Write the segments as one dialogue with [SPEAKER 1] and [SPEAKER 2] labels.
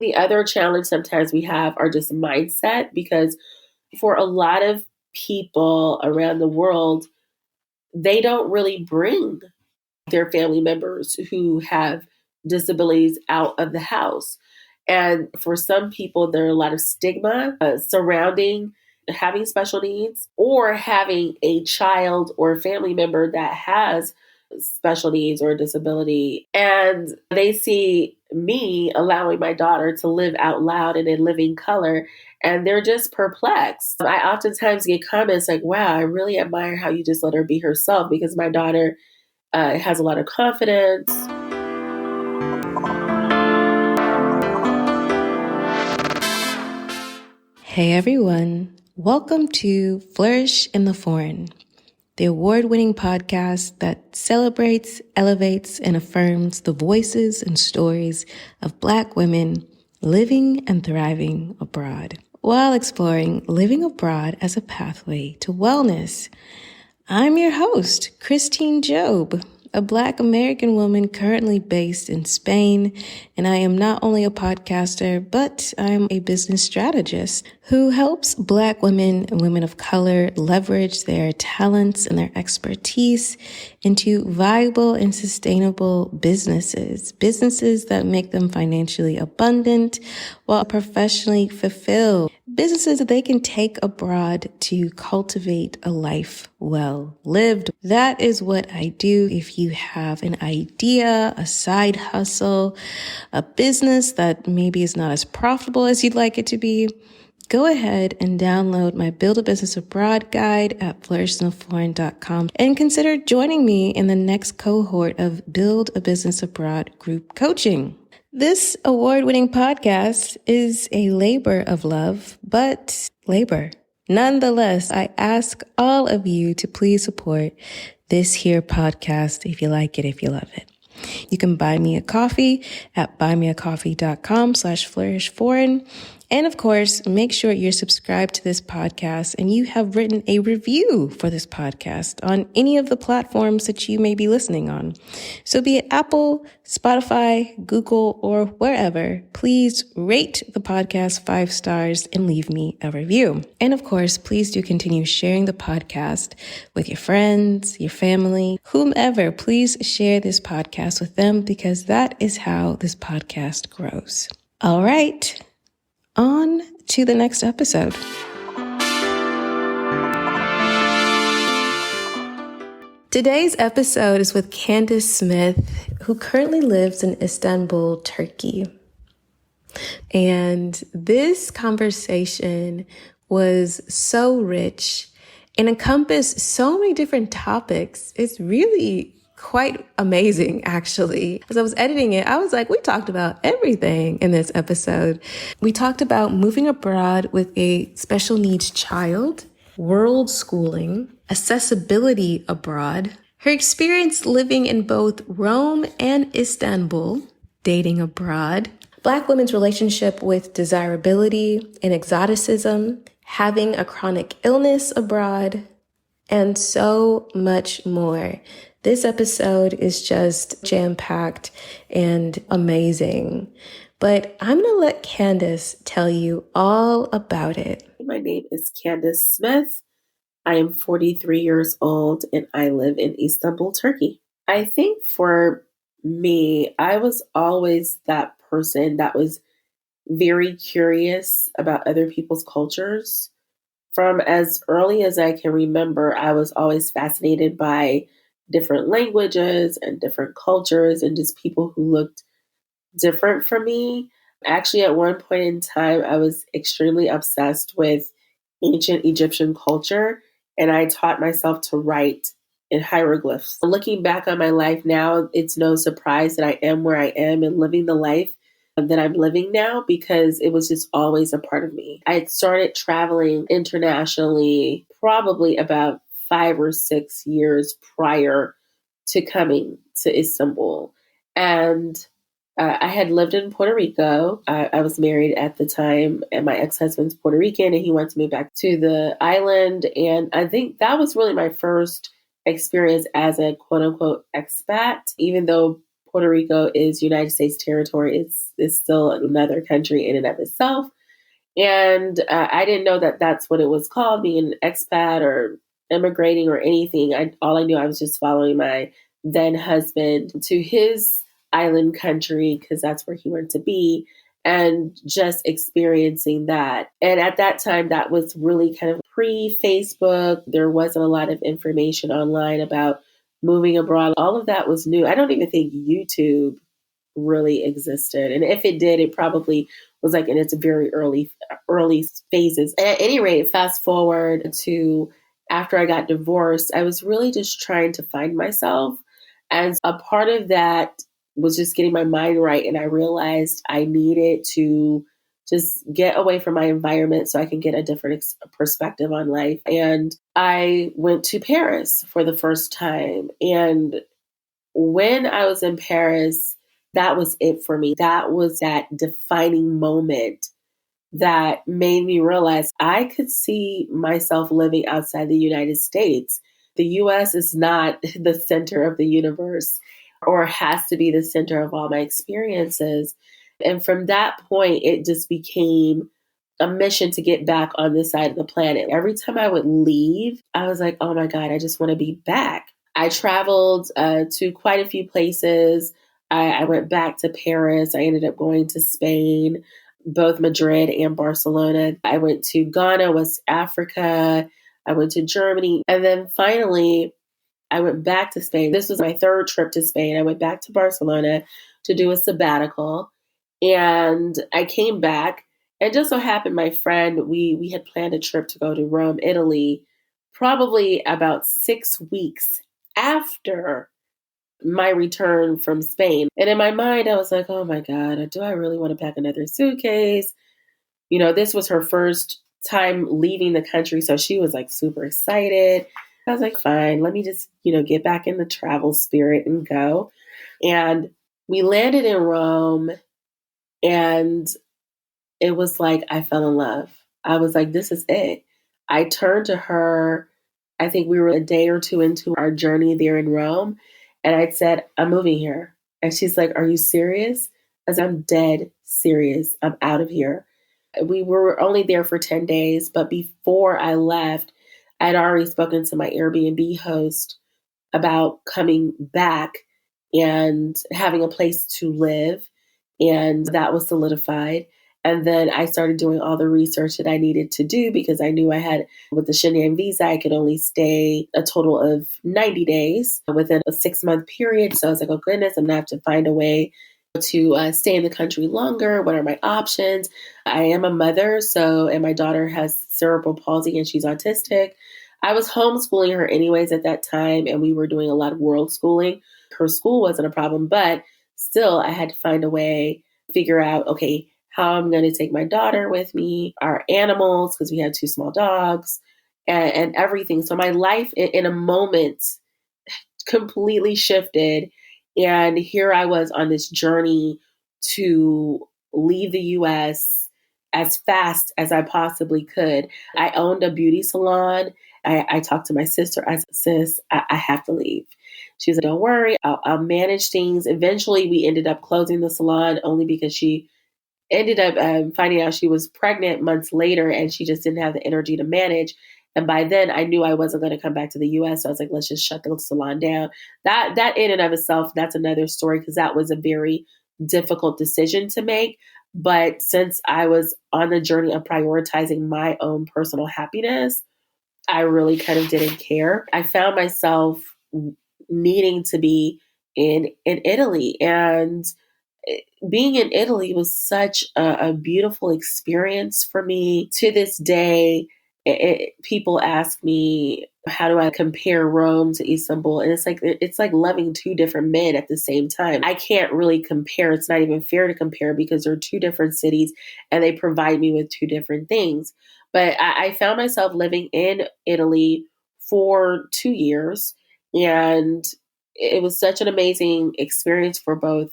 [SPEAKER 1] The other challenge sometimes we have are just mindset, because for a lot of people around the world, they don't really bring their family members who have disabilities out of the house. And for some people, there are a lot of stigma surrounding having special needs or having a child or family member that has special needs or disability. And they see me allowing my daughter to live out loud and in living color, and they're just perplexed. I oftentimes get comments like, wow, I really admire how you just let her be herself, because my daughter has a lot of confidence.
[SPEAKER 2] Hey everyone, welcome to Flourish in the Foreign, the award-winning podcast that celebrates, elevates, and affirms the voices and stories of Black women living and thriving abroad, while exploring living abroad as a pathway to wellness. I'm your host, Christine Job, a Black American woman currently based in Spain, and I am not only a podcaster, but I'm a business strategist who helps Black women and women of color leverage their talents and their expertise into viable and sustainable businesses that make them financially abundant while professionally fulfilled. Businesses that they can take abroad to cultivate a life well lived. That is what I do. If you have an idea, a side hustle, a business that maybe is not as profitable as you'd like it to be, go ahead and download my Build a Business Abroad guide at flourishintheforeign.com and consider joining me in the next cohort of Build a Business Abroad group coaching. This award-winning podcast is a labor of love, but labor. Nonetheless, I ask all of you to please support this here podcast if you like it, if you love it. You can buy me a coffee at buymeacoffee.com/flourishforeign. And of course, make sure you're subscribed to this podcast and you have written a review for this podcast on any of the platforms that you may be listening on. So be it Apple, Spotify, Google, or wherever, please rate the podcast 5 stars and leave me a review. And of course, please do continue sharing the podcast with your friends, your family, whomever. Please share this podcast with them, because that is how this podcast grows. All right. On to the next episode. Today's episode is with Candice Smith, who currently lives in Istanbul, Turkey. And this conversation was so rich and encompassed so many different topics. It's really quite amazing, actually. As I was editing it, I was like, we talked about everything in this episode. We talked about moving abroad with a special needs child, world schooling, accessibility abroad, her experience living in both Rome and Istanbul, dating abroad, Black women's relationship with desirability and exoticism, having a chronic illness abroad, and so much more. This episode is just jam-packed and amazing, but I'm going to let Candice tell you all about it.
[SPEAKER 1] My name is Candice Smith. I am 43 years old and I live in Istanbul, Turkey. I think for me, I was always that person that was very curious about other people's cultures. From as early as I can remember, I was always fascinated by different languages and different cultures and just people who looked different from me. Actually, at one point in time, I was extremely obsessed with ancient Egyptian culture, and I taught myself to write in hieroglyphs. Looking back on my life now, it's no surprise that I am where I am and living the life that I'm living now, because it was just always a part of me. I had started traveling internationally probably about 5 or 6 years prior to coming to Istanbul. And I had lived in Puerto Rico. I was married at the time, and my ex-husband's Puerto Rican, and he wanted to move back to the island. And I think that was really my first experience as a quote unquote expat, even though Puerto Rico is United States territory. It's still another country in and of itself. And I didn't know that that's what it was called, being an expat or immigrating or anything. All I knew, I was just following my then husband to his island country because that's where he wanted to be, and just experiencing that. And at that time, that was really kind of pre-Facebook. There wasn't a lot of information online about moving abroad. All of that was new. I don't even think YouTube really existed. And if it did, it probably was like in its very early phases. At any rate, fast forward to after I got divorced, I was really just trying to find myself. And a part of that was just getting my mind right. And I realized I needed to just get away from my environment so I can get a different perspective on life. And I went to Paris for the first time. And when I was in Paris, that was it for me. That was that defining moment that made me realize I could see myself living outside the United States. The US is not the center of the universe or has to be the center of all my experiences. And from that point, it just became a mission to get back on this side of the planet. Every time I would leave, I was like, oh my God, I just want to be back. I traveled to quite a few places. I went back to Paris. I ended up going to Spain, both Madrid and Barcelona. I went to Ghana, West Africa. I went to Germany. And then finally, I went back to Spain. This was my third trip to Spain. I went back to Barcelona to do a sabbatical. And I came back. And just so happened, my friend, we had planned a trip to go to Rome, Italy, probably about 6 weeks after my return from Spain. And in my mind, I was like, oh my God, do I really want to pack another suitcase? You know, this was her first time leaving the country. So she was like super excited. I was like, fine, let me just, get back in the travel spirit and go. And we landed in Rome, and it was like I fell in love. I was like, this is it. I turned to her. I think we were a day or two into our journey there in Rome. And I said, I'm moving here. And she's like, are you serious? I said, I'm dead serious. I'm out of here. We were only there for 10 days. But before I left, I'd already spoken to my Airbnb host about coming back and having a place to live. And that was solidified. And then I started doing all the research that I needed to do because I knew I had, with the Schengen visa, I could only stay a total of 90 days within a 6-month period. So I was like, oh goodness, I'm going to have to find a way to stay in the country longer. What are my options? I am a mother, and my daughter has cerebral palsy and she's autistic. I was homeschooling her anyways at that time, and we were doing a lot of world schooling. Her school wasn't a problem, but still I had to find a way, figure out, okay, how I'm going to take my daughter with me, our animals, because we had 2 small dogs, and everything. So my life in a moment completely shifted. And here I was on this journey to leave the US as fast as I possibly could. I owned a beauty salon. I talked to my sister. I said, sis, I have to leave. She said, don't worry, I'll manage things. Eventually, we ended up closing the salon only because she ended up finding out she was pregnant months later, and she just didn't have the energy to manage. And by then I knew I wasn't going to come back to the US. So I was like, let's just shut the salon down. That in and of itself, that's another story, because that was a very difficult decision to make. But since I was on the journey of prioritizing my own personal happiness, I really kind of didn't care. I found myself needing to be in Italy, and being in Italy was such a beautiful experience for me. To this day, people ask me, how do I compare Rome to Istanbul? And it's like loving 2 different men at the same time. I can't really compare. It's not even fair to compare because they're 2 different cities and they provide me with 2 different things. But I found myself living in Italy for 2 years, and it was such an amazing experience for both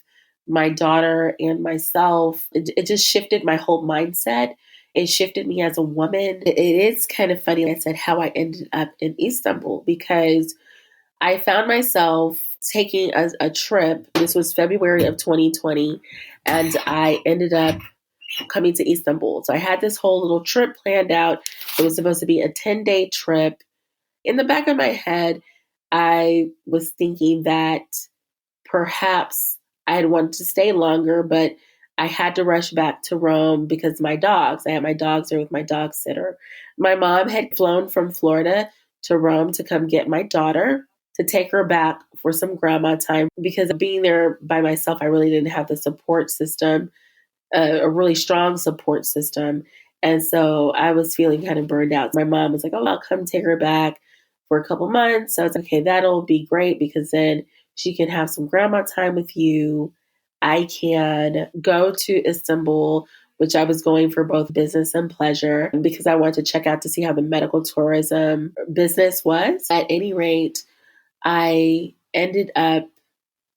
[SPEAKER 1] my daughter and myself. It just shifted my whole mindset. It shifted me as a woman. It is kind of funny, I said, how I ended up in Istanbul, because I found myself taking a trip. This was February of 2020, and I ended up coming to Istanbul. So I had this whole little trip planned out. It was supposed to be a 10-day trip. In the back of my head, I was thinking that perhaps I had wanted to stay longer, but I had to rush back to Rome because my dogs, I had my dogs there with my dog sitter. My mom had flown from Florida to Rome to come get my daughter, to take her back for some grandma time, because being there by myself, I really didn't have the support system, a really strong support system. And so I was feeling kind of burned out. My mom was like, oh, I'll come take her back for a couple months. So I was like, okay, that'll be great because then she can have some grandma time with you. I can go to Istanbul, which I was going for both business and pleasure because I wanted to check out to see how the medical tourism business was. At any rate, I ended up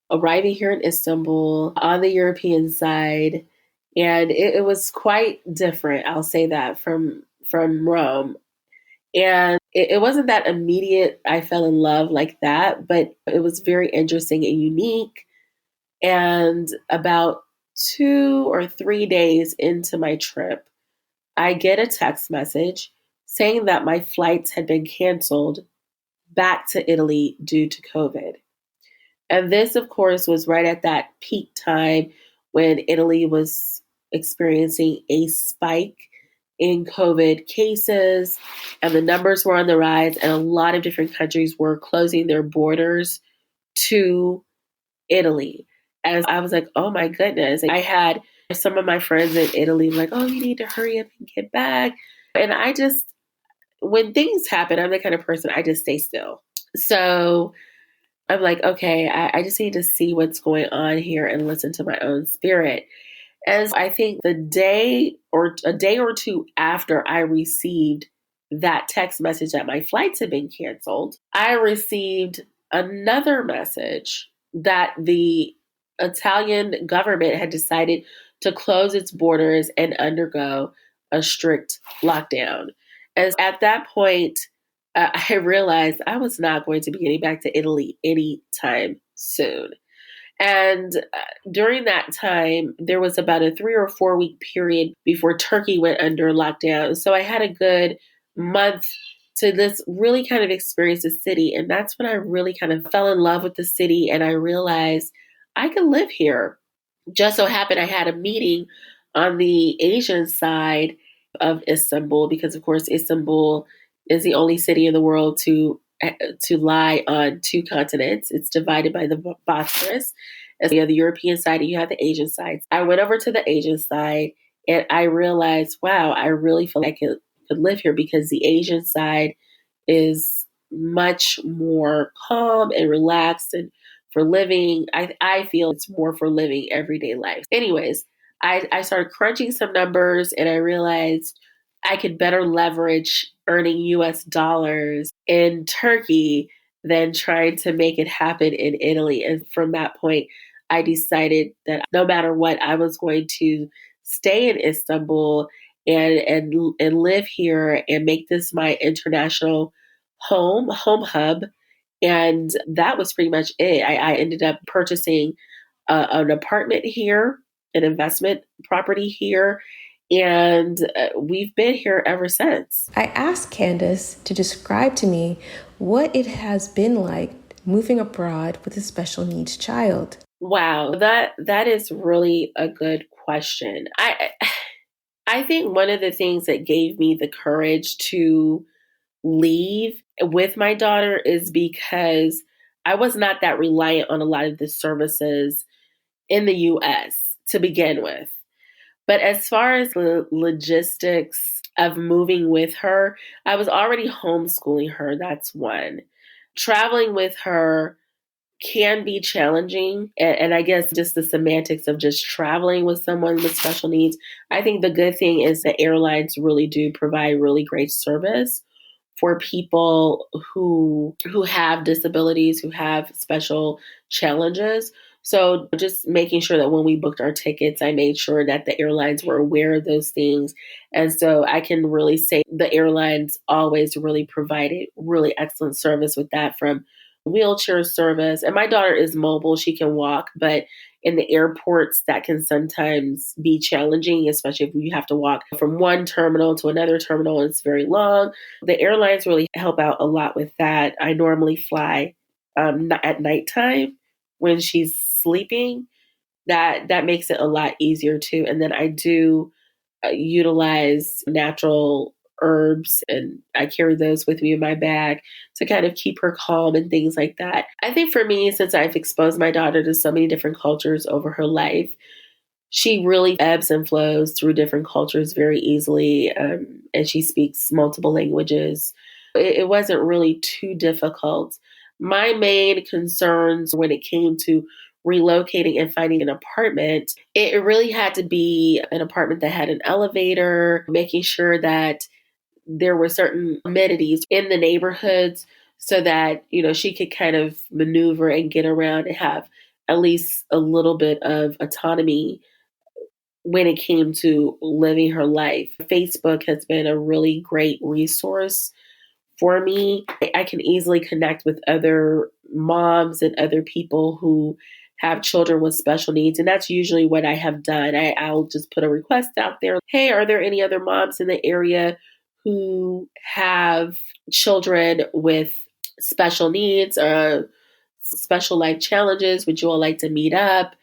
[SPEAKER 1] arriving here in Istanbul on the European side, and it was quite different. I'll say that from Rome, and it wasn't that immediate. I fell in love like that, but it was very interesting and unique. And about 2 or 3 days into my trip, I get a text message saying that my flights had been canceled back to Italy due to COVID. And this, of course, was right at that peak time when Italy was experiencing a spike in COVID cases, and the numbers were on the rise, and a lot of different countries were closing their borders to Italy. And I was like, oh my goodness. I had some of my friends in Italy like, oh, you need to hurry up and get back. And I just, when things happen, I'm the kind of person, I just stay still. So I'm like, okay, I just need to see what's going on here and listen to my own spirit. And I think a day or two after I received that text message that my flights had been canceled, I received another message that the Italian government had decided to close its borders and undergo a strict lockdown. And at that point, I realized I was not going to be getting back to Italy anytime soon. And during that time, there was about a 3 or 4 week period before Turkey went under lockdown. So I had a good month to this really kind of experience the city. And that's when I really kind of fell in love with the city. And I realized I could live here. Just so happened I had a meeting on the Asian side of Istanbul because, of course, Istanbul is the only city in the world to lie on two continents. It's divided by the Bosphorus. And you have the European side and you have the Asian side. I went over to the Asian side and I realized, wow, I really feel like I could live here because the Asian side is much more calm and relaxed, and for living, I feel it's more for living everyday life. Anyways, I started crunching some numbers and I realized I could better leverage earning US dollars in Turkey than trying to make it happen in Italy. And from that point, I decided that no matter what, I was going to stay in Istanbul and live here and make this my international home hub. And that was pretty much it. I ended up purchasing an apartment here, an investment property here, and we've been here ever since.
[SPEAKER 2] I asked Candice to describe to me what it has been like moving abroad with a special needs child.
[SPEAKER 1] Wow, that is really a good question. I think one of the things that gave me the courage to leave with my daughter is because I was not that reliant on a lot of the services in the US to begin with. But as far as the logistics of moving with her, I was already homeschooling her. That's one. Traveling with her can be challenging. And I guess just the semantics of just traveling with someone with special needs. I think the good thing is that airlines really do provide really great service for people who have disabilities, who have special challenges. So just making sure that when we booked our tickets, I made sure that the airlines were aware of those things. And so I can really say the airlines always really provided really excellent service with that, from wheelchair service. And my daughter is mobile, she can walk, but in the airports, that can sometimes be challenging, especially if you have to walk from one terminal to another terminal and it's very long. The airlines really help out a lot with that. I normally fly at nighttime when she's sleeping. That makes it a lot easier too. And then I do utilize natural herbs, and I carry those with me in my bag to kind of keep her calm and things like that. I think for me, since I've exposed my daughter to so many different cultures over her life, she really ebbs and flows through different cultures very easily, and she speaks multiple languages. It wasn't really too difficult. My main concerns when it came to relocating and finding an apartment, it really had to be an apartment that had an elevator, making sure that there were certain amenities in the neighborhoods so that, she could kind of maneuver and get around and have at least a little bit of autonomy when it came to living her life. Facebook has been a really great resource for me. I can easily connect with other moms and other people who have children with special needs. And that's usually what I have done. I'll just put a request out there. Hey, are there any other moms in the area who have children with special needs or special life challenges? Would you all like to meet up?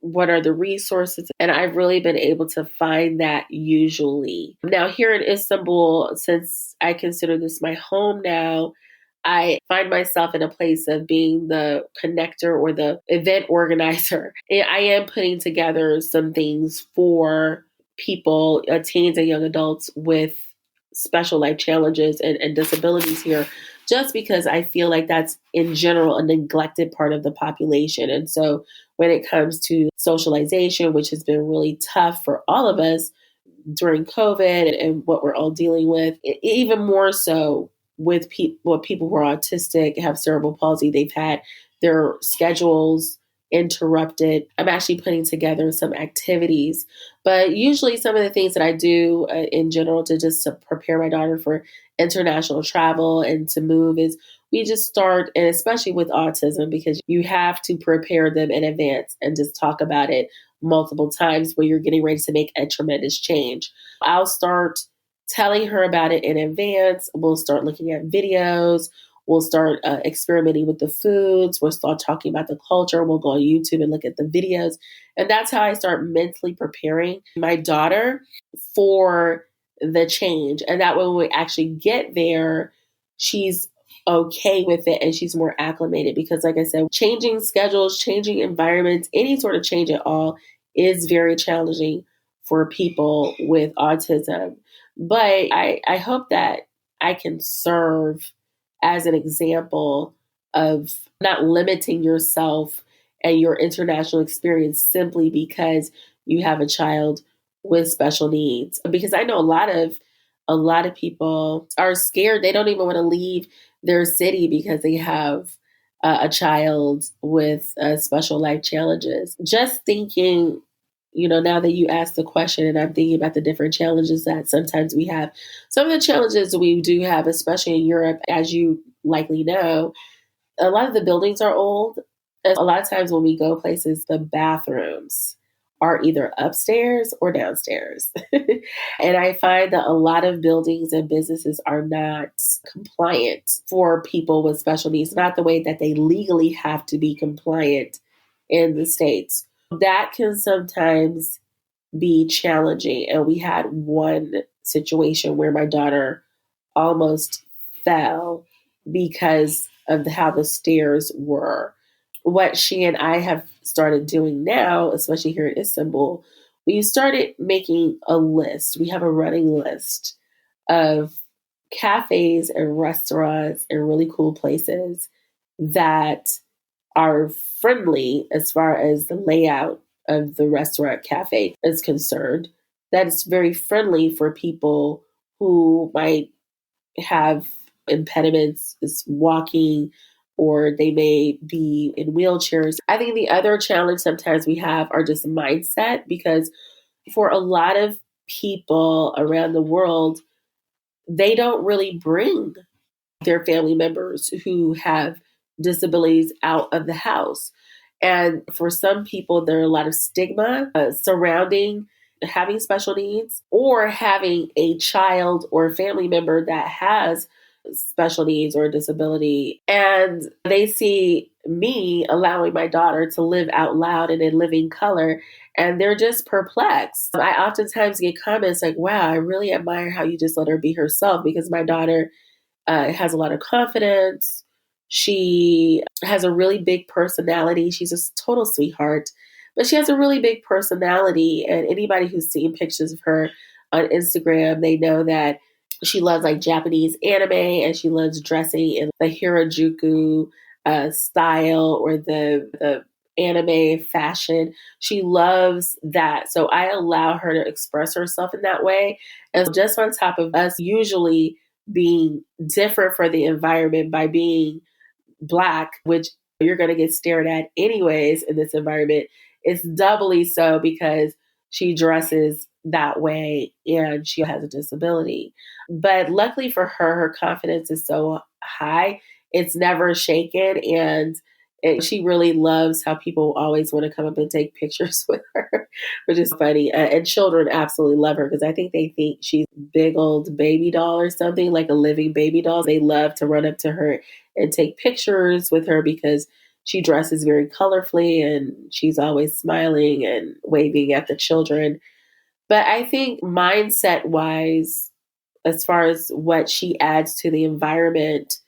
[SPEAKER 1] What are the resources? And I've really been able to find that usually. Now, here in Istanbul, since I consider this my home now, I find myself in a place of being the connector or the event organizer. I am putting together some things for people, teens and young adults with special life challenges and disabilities here, just because I feel like that's in general a neglected part of the population. And so when it comes to socialization, which has been really tough for all of us during COVID and what we're all dealing with, even more so with people who are autistic, have cerebral palsy, they've had their schedules interrupted. I'm actually putting together some activities, but usually some of the things that I do in general to prepare my daughter for international travel and to move is we just start, and especially with autism, because you have to prepare them in advance and just talk about it multiple times when you're getting ready to make a tremendous change. I'll start telling her about it in advance. We'll start looking at videos. We'll start experimenting with the foods. We'll start talking about the culture. We'll go on YouTube and look at the videos. And that's how I start mentally preparing my daughter for the change. And that way, when we actually get there, she's okay with it and she's more acclimated. Because like I said, changing schedules, changing environments, any sort of change at all is very challenging for people with autism. But I hope that I can serve as an example of not limiting yourself and your international experience simply because you have a child with special needs. Because I know a lot of people are scared. They don't even want to leave their city because they have a child with special life challenges. Just thinking, now that you asked the question and I'm thinking about the different challenges that sometimes we have, some of the challenges we do have, especially in Europe, as you likely know, a lot of the buildings are old. And a lot of times when we go places, the bathrooms are either upstairs or downstairs. And I find that a lot of buildings and businesses are not compliant for people with special needs, not the way that they legally have to be compliant in the States. That can sometimes be challenging. And we had one situation where my daughter almost fell because of how the stairs were. What she and I have started doing now, especially here in Istanbul, we started making a list. We have a running list of cafes and restaurants and really cool places that are friendly as far as the layout of the restaurant cafe is concerned. That is very friendly for people who might have impediments, is walking, or they may be in wheelchairs. I think the other challenge sometimes we have are just mindset, because for a lot of people around the world, they don't really bring their family members who have disabilities out of the house. And for some people, there are a lot of stigma surrounding having special needs or having a child or family member that has special needs or disability. And they see me allowing my daughter to live out loud and in living color, and they're just perplexed. I oftentimes get comments like, wow, I really admire how you just let her be herself, because my daughter has a lot of confidence. She has a really big personality. She's a total sweetheart, but she has a really big personality. And anybody who's seen pictures of her on Instagram, they know that she loves like Japanese anime, and she loves dressing in the Harajuku style, or the anime fashion. She loves that. So I allow her to express herself in that way. And just on top of us usually being different for the environment by being Black, which you're going to get stared at anyways in this environment, it's doubly so because she dresses that way and she has a disability. But luckily for her, her confidence is so high, it's never shaken. And she really loves how people always want to come up and take pictures with her, which is funny. And children absolutely love her because I think they think she's a big old baby doll or something, like a living baby doll. They love to run up to her and take pictures with her because she dresses very colorfully and she's always smiling and waving at the children. But I think mindset wise, as far as what she adds to the environment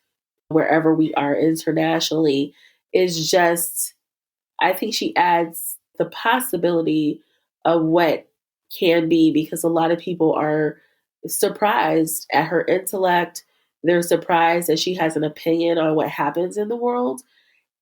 [SPEAKER 1] wherever we are internationally, is just, I think she adds the possibility of what can be, because a lot of people are surprised at her intellect. They're surprised that she has an opinion on what happens in the world.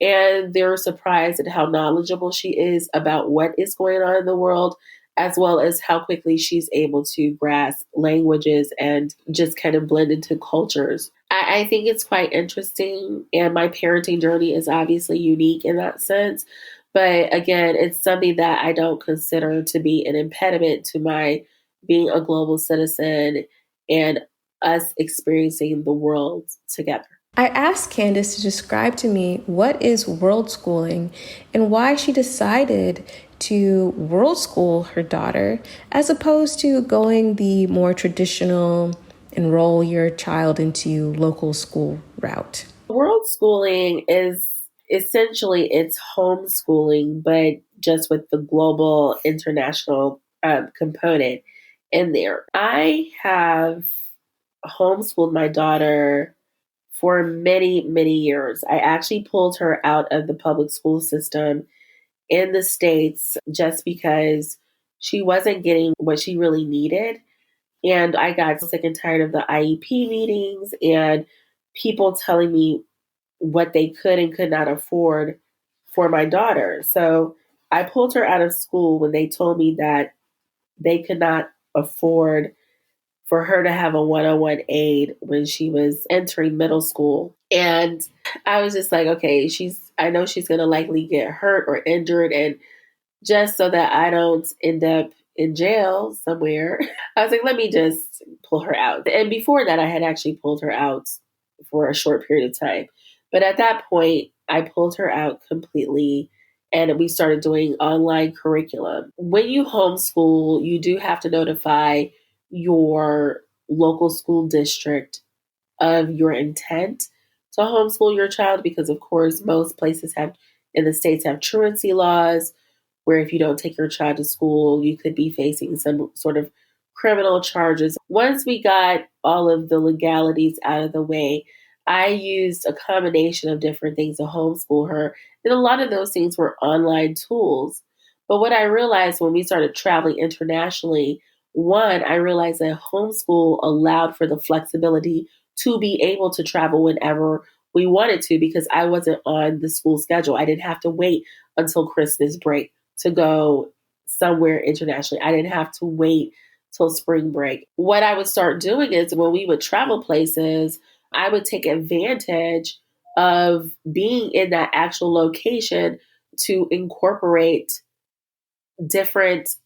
[SPEAKER 1] And they're surprised at how knowledgeable she is about what is going on in the world, as well as how quickly she's able to grasp languages and just kind of blend into cultures. I think it's quite interesting. And my parenting journey is obviously unique in that sense. But again, it's something that I don't consider to be an impediment to my being a global citizen and us experiencing the world together.
[SPEAKER 2] I asked Candice to describe to me what is world schooling and why she decided to world school her daughter as opposed to going the more traditional enroll your child into local school route.
[SPEAKER 1] World schooling is essentially it's homeschooling, but just with the global international component in there. I have homeschooled my daughter for many, many years. I actually pulled her out of the public school system in the States just because she wasn't getting what she really needed. And I got sick and tired of the IEP meetings and people telling me what they could and could not afford for my daughter. So I pulled her out of school when they told me that they could not afford for her to have a one-on-one aide when she was entering middle school. And I was just like, okay, I know she's going to likely get hurt or injured. And just so that I don't end up in jail somewhere, I was like, let me just pull her out. And before that, I had actually pulled her out for a short period of time. But at that point, I pulled her out completely and we started doing online curriculum. When you homeschool, you do have to notify your local school district of your intent to homeschool your child because, of course, most places in the States have truancy laws where if you don't take your child to school, you could be facing some sort of criminal charges. Once we got all of the legalities out of the way, I used a combination of different things to homeschool her. And a lot of those things were online tools. But what I realized when we started traveling internationally, one, I realized that homeschool allowed for the flexibility to be able to travel whenever we wanted to because I wasn't on the school schedule. I didn't have to wait until Christmas break to go somewhere internationally. I didn't have to wait till spring break. What I would start doing is when we would travel places, I would take advantage of being in that actual location to incorporate different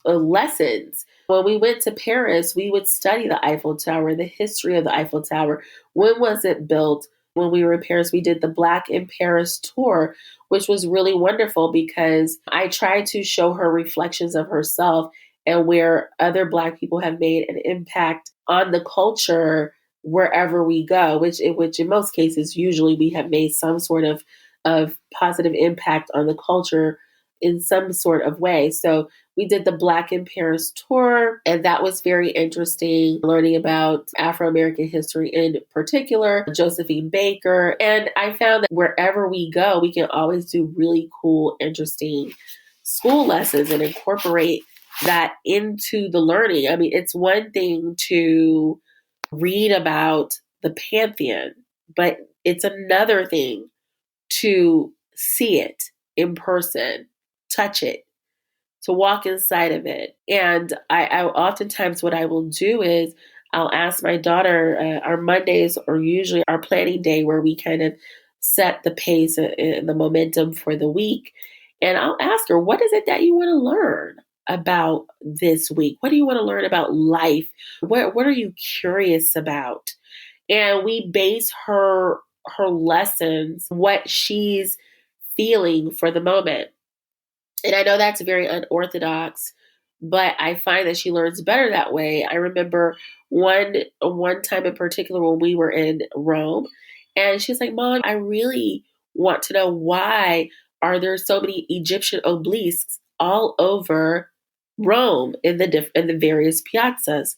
[SPEAKER 1] lessons. When we went to Paris, we would study the Eiffel Tower, the history of the Eiffel Tower. When was it built? When we were in Paris, we did the Black in Paris tour, which was really wonderful because I tried to show her reflections of herself and where other Black people have made an impact on the culture wherever we go, which in most cases, usually we have made some sort of positive impact on the culture in some sort of way. So we did the Black in Paris tour, and that was very interesting, learning about Afro-American history in particular, Josephine Baker. And I found that wherever we go, we can always do really cool, interesting school lessons and incorporate that into the learning. I mean, it's one thing to read about the Pantheon, but it's another thing to see it in person, touch it, to walk inside of it. And I oftentimes what I will do is I'll ask my daughter, our Mondays are usually our planning day where we kind of set the pace and the momentum for the week. And I'll ask her, what is it that you want to learn about this week? What do you want to learn about life? What are you curious about? And we base her lessons, what she's feeling for the moment. And I know that's very unorthodox, but I find that she learns better that way. I remember one time in particular when we were in Rome, and she's like, "Mom, I really want to know why are there so many Egyptian obelisks all over Rome in the various piazzas?"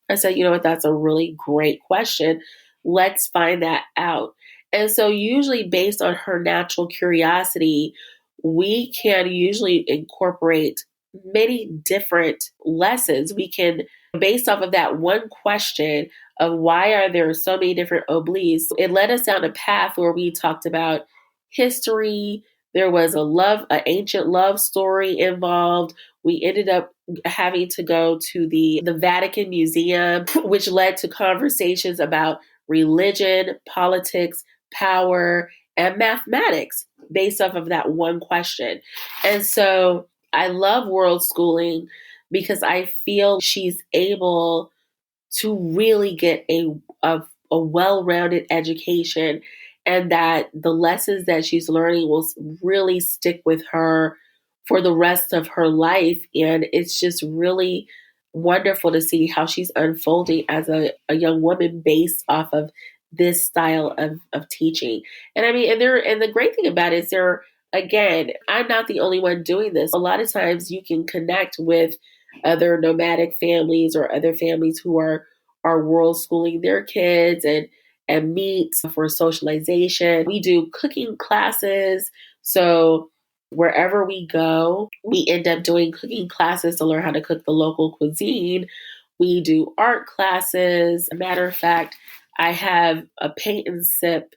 [SPEAKER 1] I said, "You know what? That's a really great question. Let's find that out." And so, usually, based on her natural curiosity, we can usually incorporate many different lessons. We can, based off of that one question of why are there so many different obelisks, it led us down a path where we talked about history. There was an ancient love story involved. We ended up having to go to the Vatican Museum, which led to conversations about religion, politics, power, and mathematics based off of that one question. And so I love world schooling because I feel she's able to really get a well-rounded education, and that the lessons that she's learning will really stick with her for the rest of her life. And it's just really wonderful to see how she's unfolding as a young woman based off of this style of teaching. And I mean, and the great thing about it is again, I'm not the only one doing this. A lot of times you can connect with other nomadic families or other families who are world schooling their kids and meet for socialization. We do cooking classes. So wherever we go, we end up doing cooking classes to learn how to cook the local cuisine. We do art classes. As a matter of fact, I have a paint and sip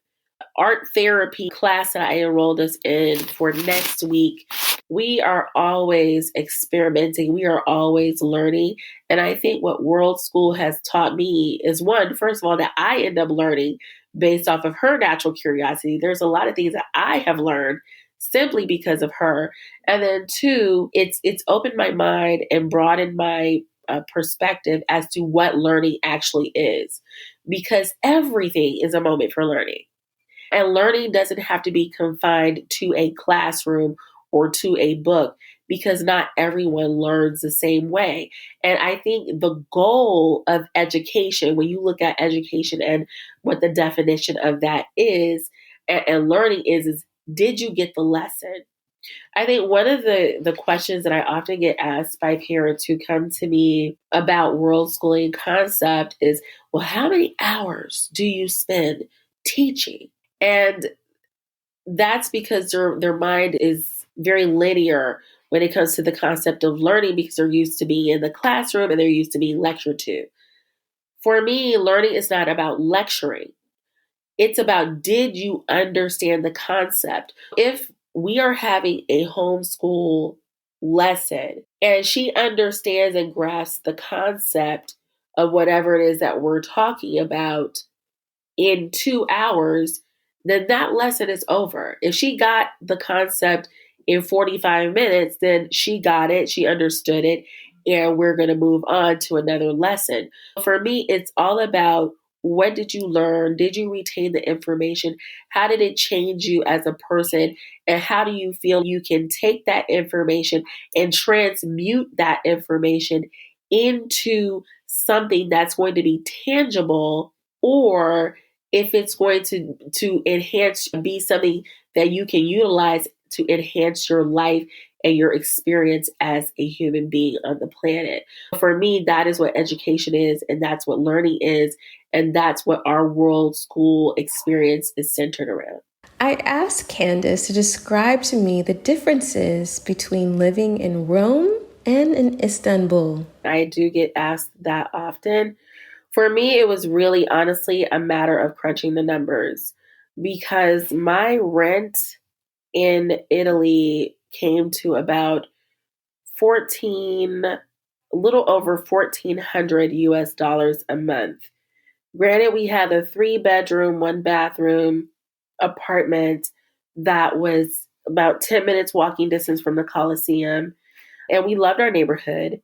[SPEAKER 1] art therapy class that I enrolled us in for next week. We are always experimenting. We are always learning. And I think what World School has taught me is, one, first of all, that I end up learning based off of her natural curiosity. There's a lot of things that I have learned simply because of her. And then two, it's opened my mind and broadened my perspective as to what learning actually is, because everything is a moment for learning. And learning doesn't have to be confined to a classroom or to a book, because not everyone learns the same way. And I think the goal of education, when you look at education and what the definition of that is, and learning is did you get the lesson? I think one of the questions that I often get asked by parents who come to me about world schooling concept is, well, how many hours do you spend teaching? And that's because their mind is very linear when it comes to the concept of learning, because they're used to being in the classroom and they're used to being lectured to. For me, learning is not about lecturing. It's about, did you understand the concept? If we are having a homeschool lesson and she understands and grasps the concept of whatever it is that we're talking about in 2 hours, then that lesson is over. If she got the concept in 45 minutes, then she got it, she understood it, and we're going to move on to another lesson. For me, it's all about What did you learn? Did you retain the information? How did it change you as a person? And how do you feel you can take that information and transmute that information into something that's going to be tangible, or if it's going to enhance, be something that you can utilize to enhance your life and your experience as a human being on the planet. For me, that is what education is, and that's what learning is, and that's what our world school experience is centered around.
[SPEAKER 2] I asked Candice to describe to me the differences between living in Rome and in Istanbul.
[SPEAKER 1] I do get asked that often. For me, it was really honestly a matter of crunching the numbers, because my rent in Italy came to about 14, a little over 1,400 US dollars a month. Granted, we had a 3-bedroom, 1-bathroom apartment that was about 10 minutes walking distance from the Coliseum. And we loved our neighborhood.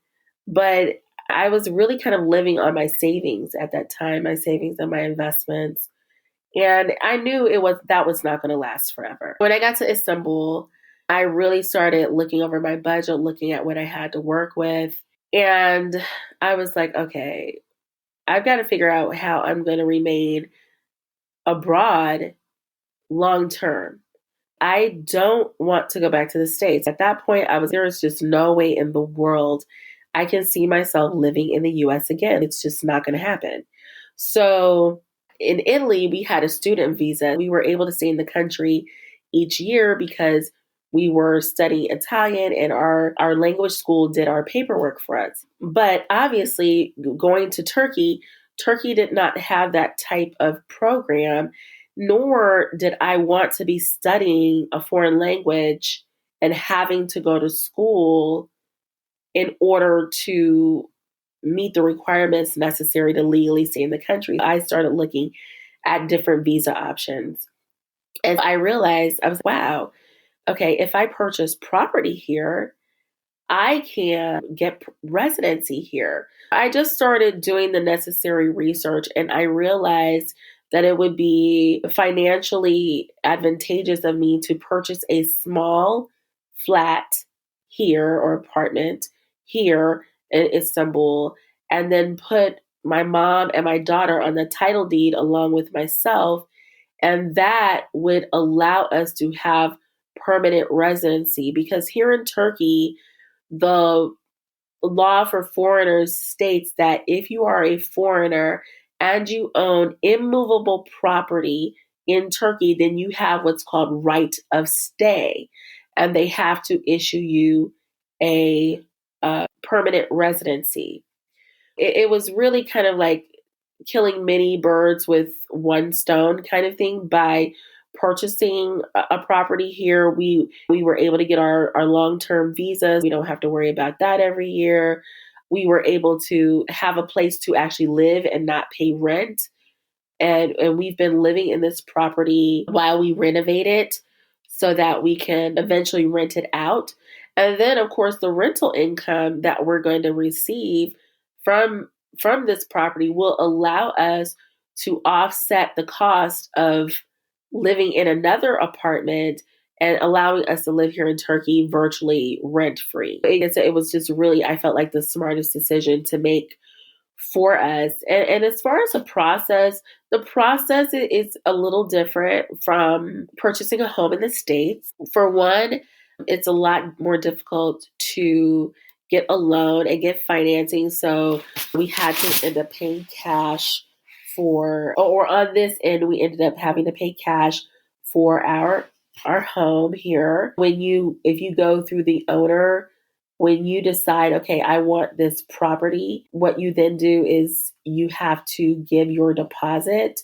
[SPEAKER 1] But I was really kind of living on my savings at that time, my savings and my investments. And I knew that was not going to last forever. When I got to Istanbul, I really started looking over my budget, looking at what I had to work with. And I was like, okay, I've got to figure out how I'm going to remain abroad long term. I don't want to go back to the States. At that point, there was just no way in the world I can see myself living in the US again. It's just not going to happen. So in Italy, we had a student visa. We were able to stay in the country each year because we were studying Italian, and our language school did our paperwork for us. But obviously, going to Turkey did not have that type of program, nor did I want to be studying a foreign language and having to go to school in order to meet the requirements necessary to legally stay in the country. I started looking at different visa options. And I realized, I was, wow, okay, if I purchase property here, I can get residency here. I just started doing the necessary research, and I realized that it would be financially advantageous of me to purchase a small flat here, or apartment here in Istanbul, and then put my mom and my daughter on the title deed along with myself. And that would allow us to have permanent residency, because here in Turkey, the law for foreigners states that if you are a foreigner and you own immovable property in Turkey, then you have what's called right of stay, and they have to issue you a permanent residency. It was really kind of like killing many birds with one stone kind of thing. By purchasing a property here, we were able to get our long-term visas. We don't have to worry about that every year. We were able to have a place to actually live and not pay rent. And we've been living in this property while we renovate it so that we can eventually rent it out. And then, of course, the rental income that we're going to receive from this property will allow us to offset the cost of living in another apartment and allowing us to live here in Turkey virtually rent free. It was just really, I felt like, the smartest decision to make for us. And as far as the process is a little different from purchasing a home in the States. For one, it's a lot more difficult to get a loan and get financing. So we had to end up paying cash or on this end, we ended up having to pay cash for our home here. If you go through the owner, when you decide, okay, I want this property, what you then do is you have to give your deposit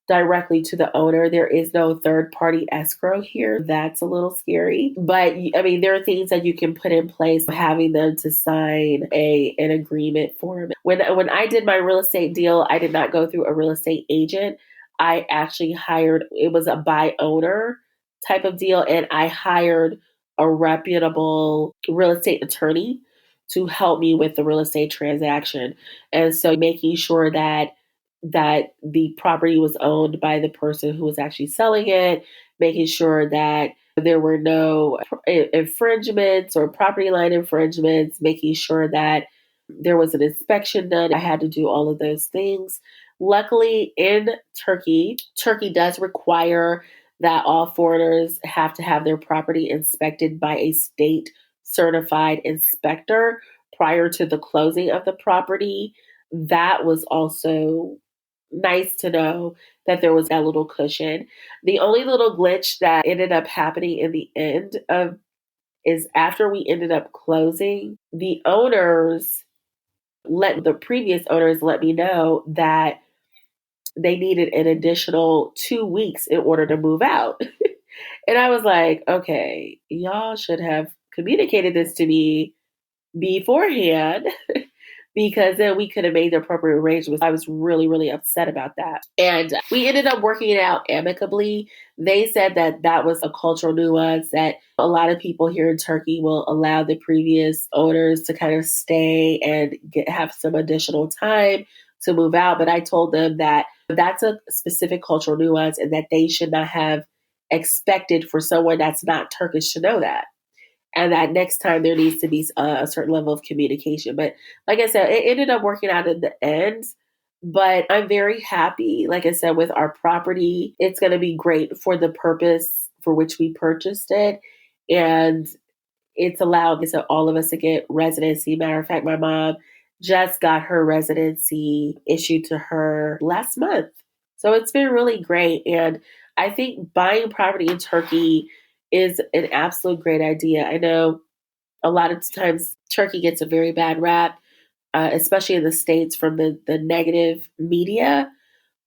[SPEAKER 1] directly to the owner. There is no third party escrow here. That's a little scary. But I mean, there are things that you can put in place, having them to sign an agreement form. When I did my real estate deal, I did not go through a real estate agent. I actually it was a buy owner type of deal, and I hired a reputable real estate attorney to help me with the real estate transaction. And so making sure that that the property was owned by the person who was actually selling it, making sure that there were no infringements or property line infringements, making sure that there was an inspection done. I had to do all of those things. Luckily, in Turkey, Turkey does require that all foreigners have to have their property inspected by a state certified inspector prior to the closing of the property. That was also nice to know that there was that little cushion. The only little glitch that ended up happening in the end of is after we ended up closing, the owners let the previous owners let me know that they needed an additional 2 weeks in order to move out. And I was like, okay, y'all should have communicated this to me beforehand because then we could have made the appropriate arrangements. I was really, really upset about that. And we ended up working it out amicably. They said that that was a cultural nuance, that a lot of people here in Turkey will allow the previous owners to kind of stay and have some additional time to move out. But I told them that that's a specific cultural nuance and that they should not have expected for someone that's not Turkish to know that. And that next time there needs to be a certain level of communication. But like I said, it ended up working out at the end. But I'm very happy, like I said, with our property. It's going to be great for the purpose for which we purchased it. And it's allowed all of us to get residency. Matter of fact, my mom just got her residency issued to her last month. So it's been really great. And I think buying property in Turkey is an absolute great idea. I know a lot of times Turkey gets a very bad rap, especially in the States from the negative media.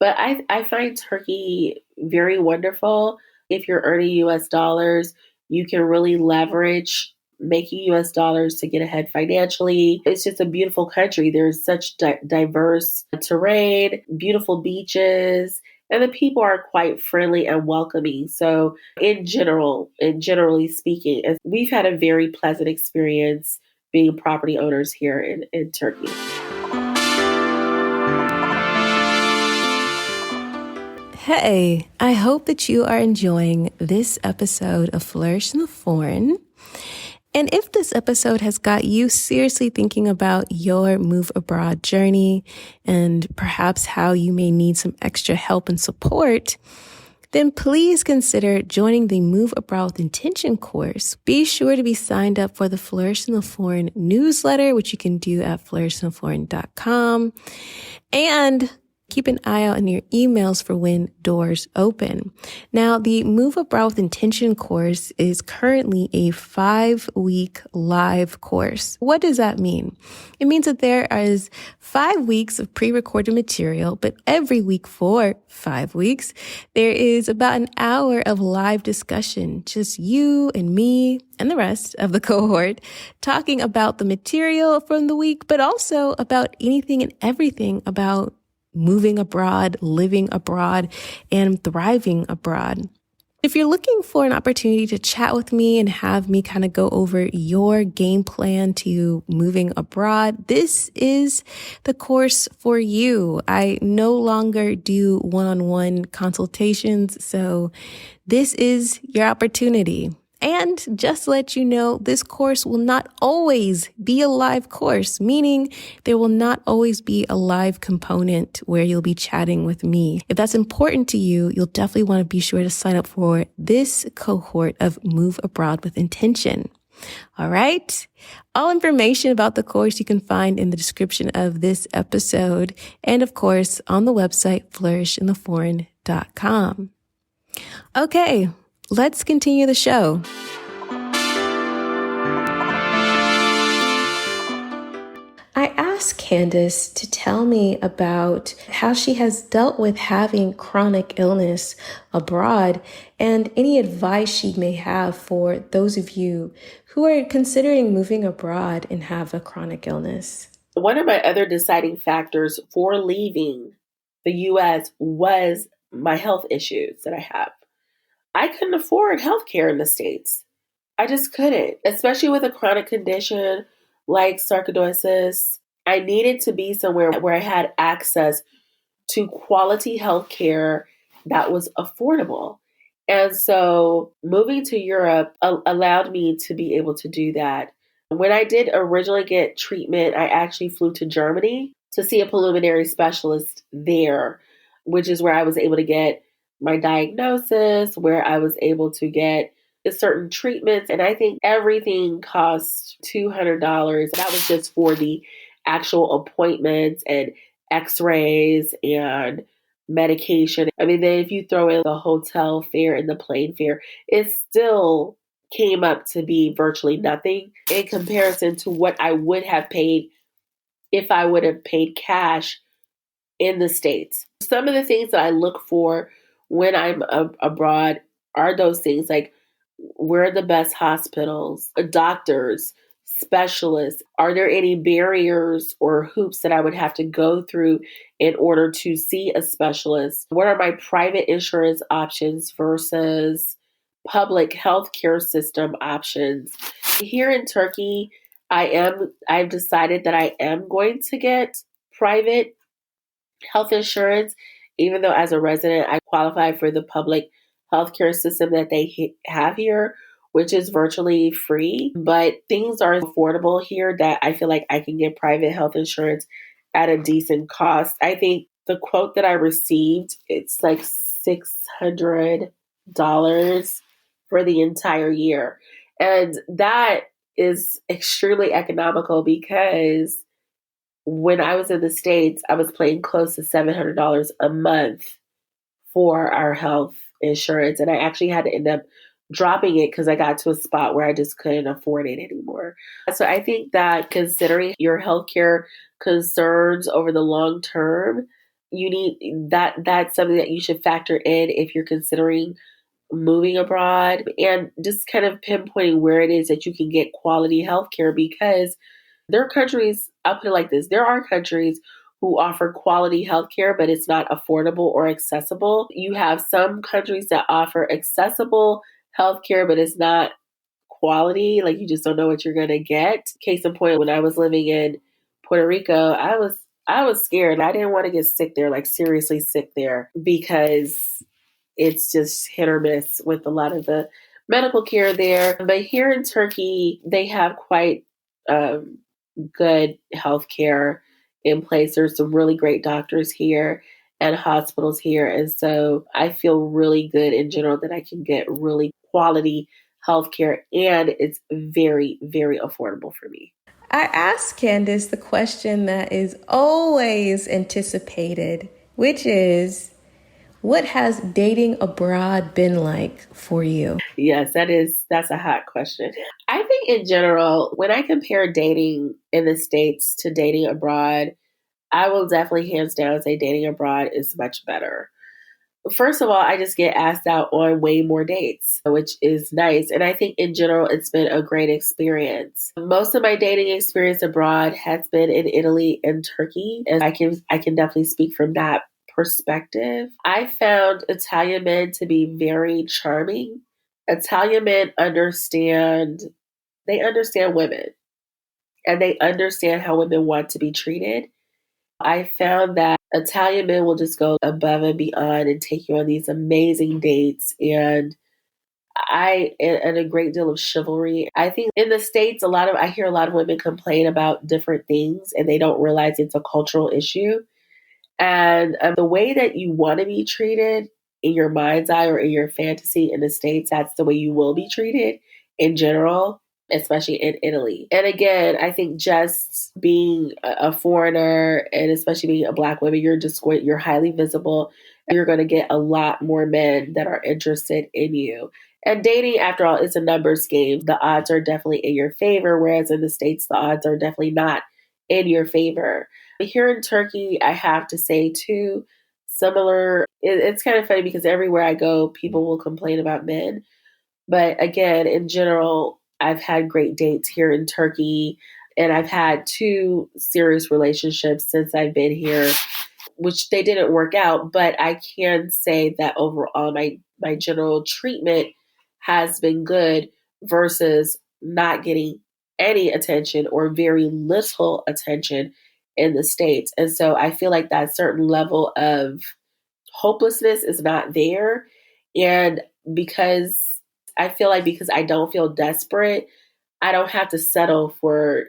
[SPEAKER 1] But I find Turkey very wonderful. If you're earning US dollars, you can really leverage making US dollars to get ahead financially. It's just a beautiful country. There's such diverse terrain, beautiful beaches, and the people are quite friendly and welcoming. So generally speaking, we've had a very pleasant experience being property owners here in Turkey.
[SPEAKER 2] Hey, I hope that you are enjoying this episode of Flourish in the Foreign. And if this episode has got you seriously thinking about your move abroad journey and perhaps how you may need some extra help and support, then please consider joining the Move Abroad with Intention course. Be sure to be signed up for the Flourish in the Foreign newsletter, which you can do at flourishintheforeign.com. And keep an eye out in your emails for when doors open. Now, the Move Abroad with Intention course is currently a 5-week live course. What does that mean? It means that there is 5 weeks of pre-recorded material, but every week for 5 weeks, there is about an hour of live discussion, just you and me and the rest of the cohort talking about the material from the week, but also about anything and everything about moving abroad, living abroad, and thriving abroad. If you're looking for an opportunity to chat with me and have me kind of go over your game plan to moving abroad, this is the course for you. I no longer do one-on-one consultations, so this is your opportunity. And just to let you know, this course will not always be a live course, meaning there will not always be a live component where you'll be chatting with me. If that's important to you, you'll definitely want to be sure to sign up for this cohort of Move Abroad with Intention. All right. All information about the course you can find in the description of this episode. And of course, on the website, flourishintheforeign.com. Okay. Let's continue the show. I asked Candice to tell me about how she has dealt with having chronic illness abroad and any advice she may have for those of you who are considering moving abroad and have a chronic illness.
[SPEAKER 1] One of my other deciding factors for leaving the US was my health issues that I have. I couldn't afford healthcare in the States. I just couldn't, especially with a chronic condition like sarcoidosis. I needed to be somewhere where I had access to quality healthcare that was affordable. And so moving to Europe allowed me to be able to do that. When I did originally get treatment, I actually flew to Germany to see a preliminary specialist there, which is where I was able to get my diagnosis, where I was able to get certain treatments. And I think everything cost $200. That was just for the actual appointments and x-rays and medication. I mean, then if you throw in the hotel fare and the plane fare, it still came up to be virtually nothing in comparison to what I would have paid if I would have paid cash in the States. Some of the things that I look for when I'm abroad are those things like, where are the best hospitals, doctors, specialists? Are there any barriers or hoops that I would have to go through in order to see a specialist? What are my private insurance options versus public healthcare system options? Here in Turkey, I've decided that I am going to get private health insurance, even though as a resident, I qualify for the public healthcare system that they have here, which is virtually free. But things are affordable here that I feel like I can get private health insurance at a decent cost. I think the quote that I received, it's like $600 for the entire year. And that is extremely economical because when I was in the States, I was paying close to $700 a month for our health insurance. And I actually had to end up dropping it because I got to a spot where I just couldn't afford it anymore. So I think that considering your healthcare concerns over the long term, you need that's something that you should factor in if you're considering moving abroad, and just kind of pinpointing where it is that you can get quality healthcare, because there are countries, I'll put it like this, there are countries who offer quality healthcare, but it's not affordable or accessible. You have some countries that offer accessible healthcare, but it's not quality. Like, you just don't know what you're going to get. Case in point, when I was living in Puerto Rico, I was scared. I didn't want to get sick there, like seriously sick there, because it's just hit or miss with a lot of the medical care there. But here in Turkey, they have quite good health care in place. There's some really great doctors here and hospitals here. And so I feel really good in general that I can get really quality health care, and it's very, very affordable for me.
[SPEAKER 2] I asked Candice the question that is always anticipated, which is, what has dating abroad been like for you?
[SPEAKER 1] Yes, that's a hot question. I think in general, when I compare dating in the States to dating abroad, I will definitely hands down say dating abroad is much better. First of all, I just get asked out on way more dates, which is nice. And I think in general, it's been a great experience. Most of my dating experience abroad has been in Italy and Turkey. And I can definitely speak from that perspective. I found Italian men to be very charming. Italian men understand women, and they understand how women want to be treated. I found that Italian men will just go above and beyond and take you on these amazing dates, and a great deal of chivalry. I think in the States, I hear a lot of women complain about different things, and they don't realize it's a cultural issue. And the way that you want to be treated in your mind's eye or in your fantasy in the States, that's the way you will be treated in general, especially in Italy. And again, I think just being a foreigner, and especially being a Black woman, you're highly visible. You're going to get a lot more men that are interested in you. And dating, after all, is a numbers game. The odds are definitely in your favor, whereas in the States, the odds are definitely not in your favor. Here in Turkey, I have to say too, similar. It's kind of funny because everywhere I go, people will complain about men. But again, in general, I've had great dates here in Turkey, and I've had 2 serious relationships since I've been here, which they didn't work out. But I can say that overall, my general treatment has been good versus not getting any attention or very little attention in the States. And so I feel like that certain level of hopelessness is not there. And because I feel like because I don't feel desperate, I don't have to settle for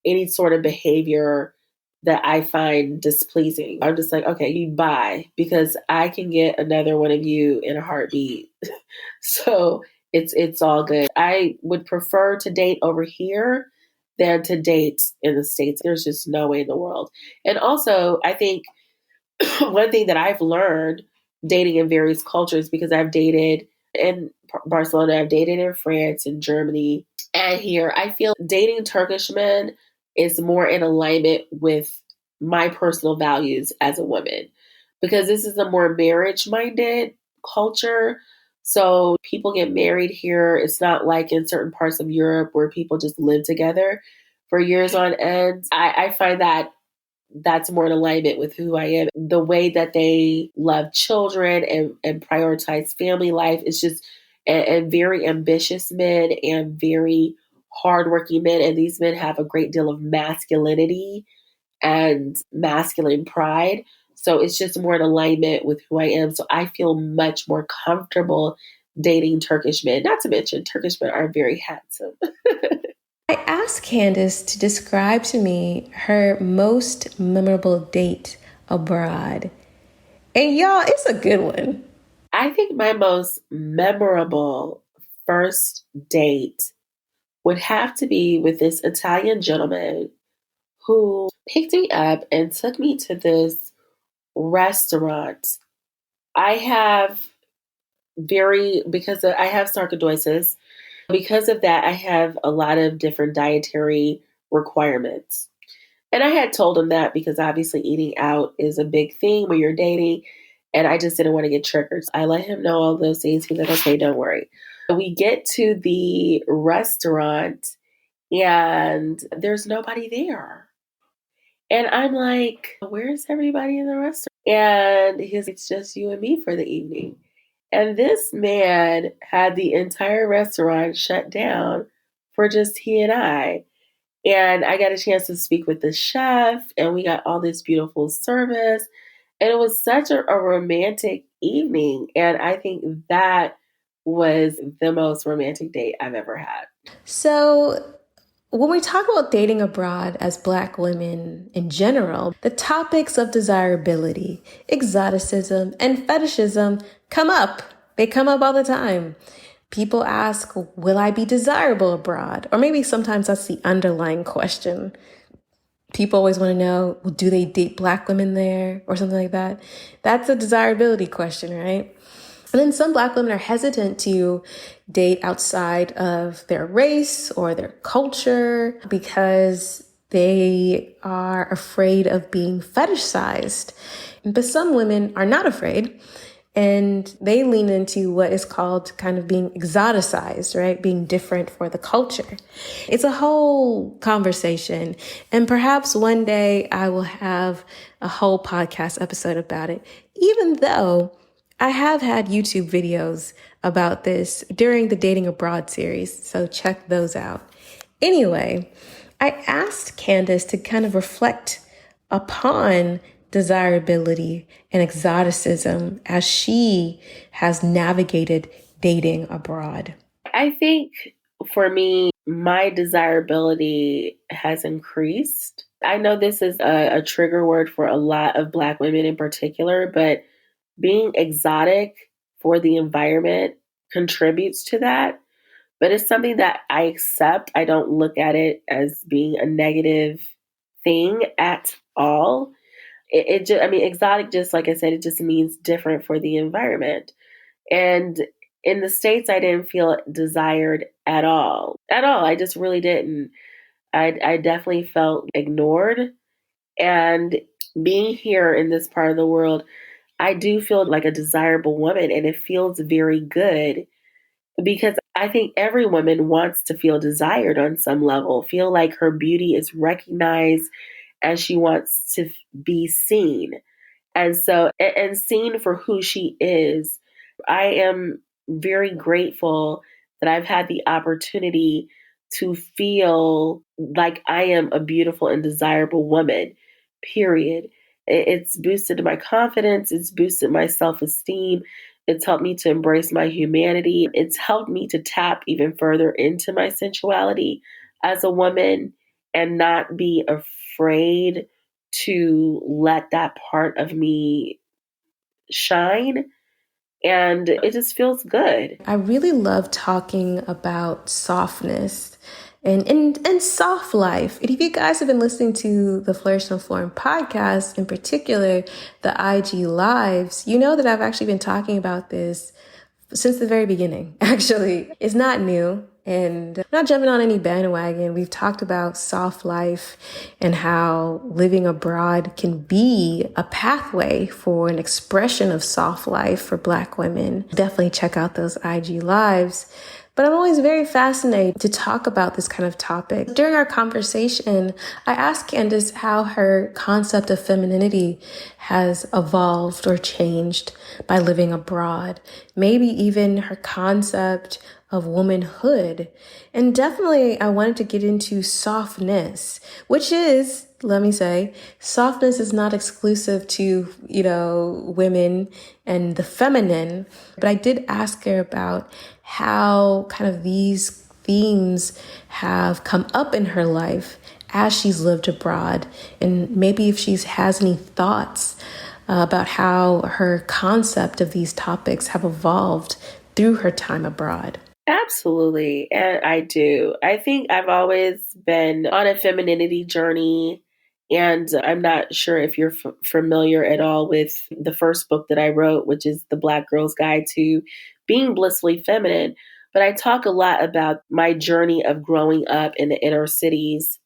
[SPEAKER 1] any sort of behavior that I find displeasing. I'm just like, okay, you buy because I can get another one of you in a heartbeat. So it's all good. I would prefer to date over here than to date in the States. There's just no way in the world. And also, I think one thing that I've learned dating in various cultures, because I've dated in Barcelona, I've dated in France and Germany, and here, I feel dating Turkish men is more in alignment with my personal values as a woman, because this is a more marriage minded culture. So people get married here. It's not like in certain parts of Europe where people just live together for years on end. I find that that's more in alignment with who I am. The way that they love children and prioritize family life is just, and very ambitious men and very hardworking men. And these men have a great deal of masculinity and masculine pride. So it's just more in alignment with who I am. So I feel much more comfortable dating Turkish men. Not to mention, Turkish men are very handsome.
[SPEAKER 2] I asked Candice to describe to me her most memorable date abroad. And y'all, it's a good one.
[SPEAKER 1] I think my most memorable first date would have to be with this Italian gentleman who picked me up and took me to this restaurant. I have because I have sarcoidosis. Because of that, I have a lot of different dietary requirements. And I had told him that because obviously eating out is a big thing when you're dating. And I just didn't want to get triggered. I let him know all those things. He's like, okay, don't worry. We get to the restaurant and there's nobody there. And I'm like, where's everybody in the restaurant? And he's like, it's just you and me for the evening. And this man had the entire restaurant shut down for just he and I. And I got a chance to speak with the chef, and we got all this beautiful service. And it was such a romantic evening. And I think that was the most romantic date I've ever had.
[SPEAKER 2] So, when we talk about dating abroad as Black women in general, the topics of desirability, exoticism, and fetishism come up. They come up all the time. People ask, will I be desirable abroad? Or maybe sometimes that's the underlying question. People always want to know, well, do they date Black women there or something like that? That's a desirability question, right? And then some Black women are hesitant to date outside of their race or their culture because they are afraid of being fetishized. But some women are not afraid. And they lean into what is called kind of being exoticized, right? Being different for the culture. It's a whole conversation. And perhaps one day I will have a whole podcast episode about it, even though I have had YouTube videos about this during the Dating Abroad series. So check those out. Anyway, I asked Candice to kind of reflect upon desirability and exoticism as she has navigated dating abroad.
[SPEAKER 1] I think for me, my desirability has increased. I know this is a trigger word for a lot of Black women in particular, but being exotic for the environment contributes to that. But it's something that I accept. I don't look at it as being a negative thing at all. It just, I mean, exotic, just like I said, it just means different for the environment. And in the States, I didn't feel desired at all. At all. I just really didn't. I definitely felt ignored. And being here in this part of the world, I do feel like a desirable woman, and it feels very good because I think every woman wants to feel desired on some level, feel like her beauty is recognized, and she wants to be seen. And so, and seen for who she is. I am very grateful that I've had the opportunity to feel like I am a beautiful and desirable woman period. It's boosted my confidence. It's boosted my self-esteem. It's helped me to embrace my humanity. It's helped me to tap even further into my sensuality as a woman and not be afraid to let that part of me shine. And it just feels good.
[SPEAKER 2] I really love talking about softness and soft life. And if you guys have been listening to the Flourish and Flourish podcast, in particular, the IG lives, you know that I've actually been talking about this since the very beginning. Actually, it's not new. And I'm not jumping on any bandwagon. We've talked about soft life and how living abroad can be a pathway for an expression of soft life for Black women. Definitely check out those IG lives. But I'm always very fascinated to talk about this kind of topic. During our conversation, I asked Candice how her concept of femininity has evolved or changed by living abroad. Maybe even her concept of womanhood. And definitely I wanted to get into softness, which is, let me say, softness is not exclusive to, women and the feminine. But I did ask her about how kind of these themes have come up in her life as she's lived abroad. And maybe if she has any thoughts about how her concept of these topics have evolved through her time abroad.
[SPEAKER 1] Absolutely. And I do. I think I've always been on a femininity journey. And I'm not sure if you're familiar at all with the first book that I wrote, which is The Black Girl's Guide to Being Blissfully Feminine. But I talk a lot about my journey of growing up in the inner cities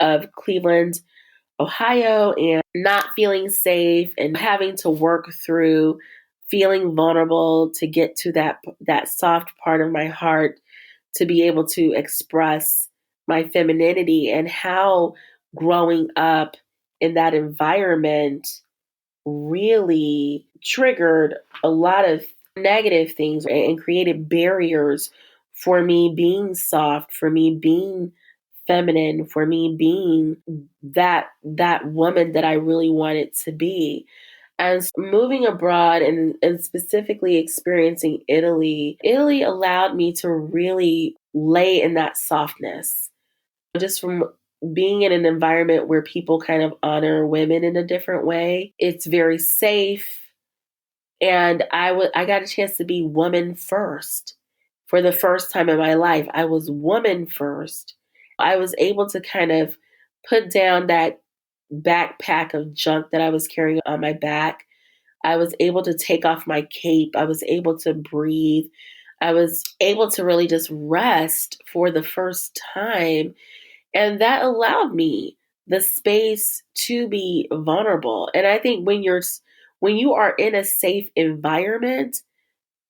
[SPEAKER 1] of Cleveland, Ohio, and not feeling safe and having to work through feeling vulnerable to get to that soft part of my heart to be able to express my femininity, and how growing up in that environment really triggered a lot of negative things and created barriers for me being soft, for me being feminine, for me being that woman that I really wanted to be. And moving abroad and specifically experiencing Italy allowed me to really lay in that softness. Just from being in an environment where people kind of honor women in a different way. It's very safe. And I got a chance to be woman first. For the first time in my life, I was woman first. I was able to kind of put down that backpack of junk that I was carrying on my back. I was able to take off my cape. I was able to breathe. I was able to really just rest for the first time. And that allowed me the space to be vulnerable. And I think when you are in a safe environment,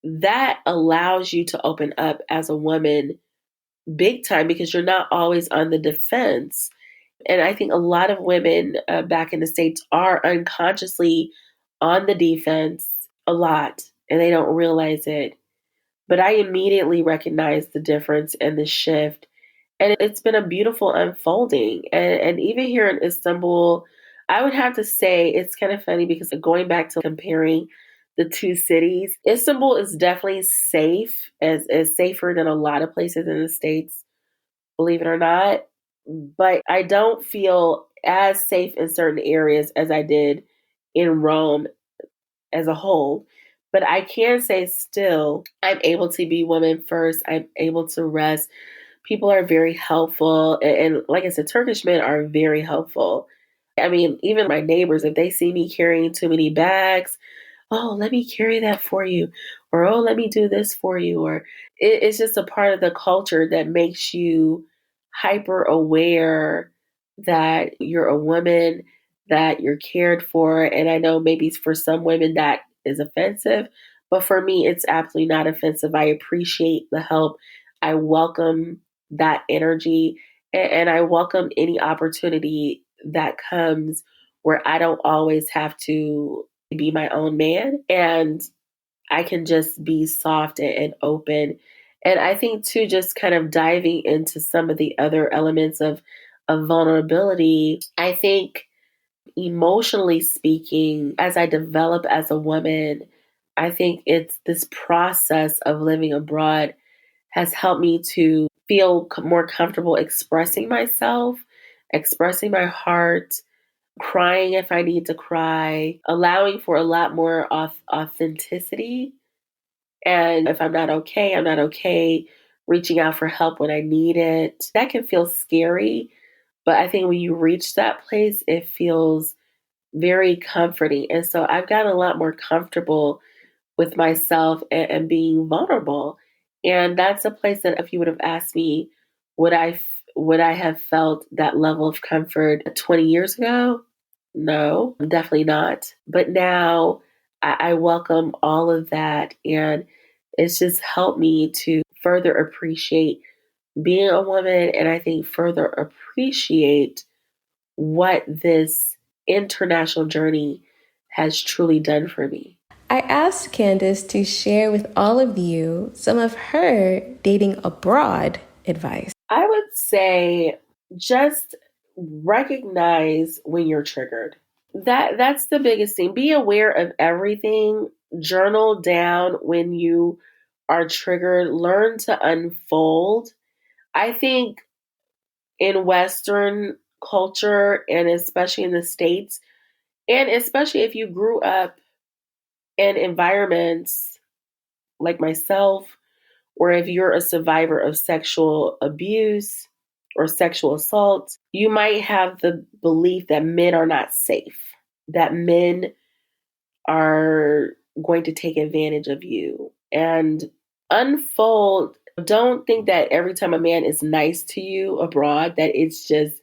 [SPEAKER 1] that allows you to open up as a woman big time, because you're not always on the defense. And I think a lot of women back in the States are unconsciously on the defense a lot, and they don't realize it. But I immediately recognized the difference and the shift. And it's been a beautiful unfolding. And even here in Istanbul, I would have to say it's kind of funny, because going back to comparing the two cities, Istanbul is definitely safe, as safer than a lot of places in the States, believe it or not. But I don't feel as safe in certain areas as I did in Rome as a whole. But I can say still, I'm able to be woman first. I'm able to rest. People are very helpful. And like I said, Turkish men are very helpful. I mean, even my neighbors, if they see me carrying too many bags, oh, let me carry that for you. Or, oh, let me do this for you. Or it's just a part of the culture that makes you hyper aware that you're a woman, that you're cared for. And I know maybe for some women that is offensive, but for me, it's absolutely not offensive. I appreciate the help. I welcome that energy, and I welcome any opportunity that comes where I don't always have to be my own man, and I can just be soft and open. And I think too, just kind of diving into some of the other elements of vulnerability, I think Emotionally speaking, as I develop as a woman, I think it's this process of living abroad has helped me to feel more comfortable expressing myself, expressing my heart, crying if I need to cry, allowing for a lot more authenticity. And if I'm not okay, I'm not okay. Reaching out for help when I need it. That can feel scary, but I think when you reach that place, it feels very comforting. And so I've gotten a lot more comfortable with myself and being vulnerable. And that's a place that if you would have asked me, would I have felt that level of comfort 20 years ago? No, definitely not. But now I welcome all of that. And it's just helped me to further appreciate being a woman, and I think further appreciate what this international journey has truly done for me.
[SPEAKER 2] I asked Candice to share with all of you some of her dating abroad advice.
[SPEAKER 1] I would say just recognize when you're triggered. That's the biggest thing. Be aware of everything. Journal down when you are triggered. Learn to unfold. I think in Western culture, and especially in the States, and especially if you grew up in environments like myself, or if you're a survivor of sexual abuse or sexual assault, you might have the belief that men are not safe, that men are going to take advantage of you. And unfold, don't think that every time a man is nice to you abroad, that it's just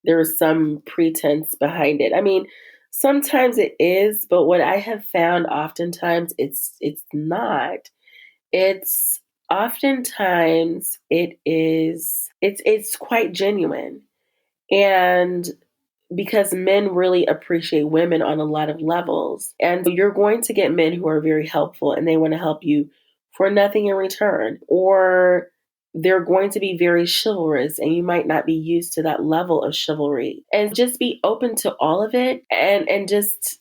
[SPEAKER 1] there's some pretense behind it. I mean, sometimes it is, but what I have found oftentimes it's not. It's oftentimes it's quite genuine. And because men really appreciate women on a lot of levels. And you're going to get men who are very helpful and they want to help you for nothing in return. Or they're going to be very chivalrous and you might not be used to that level of chivalry. And just be open to all of it and just,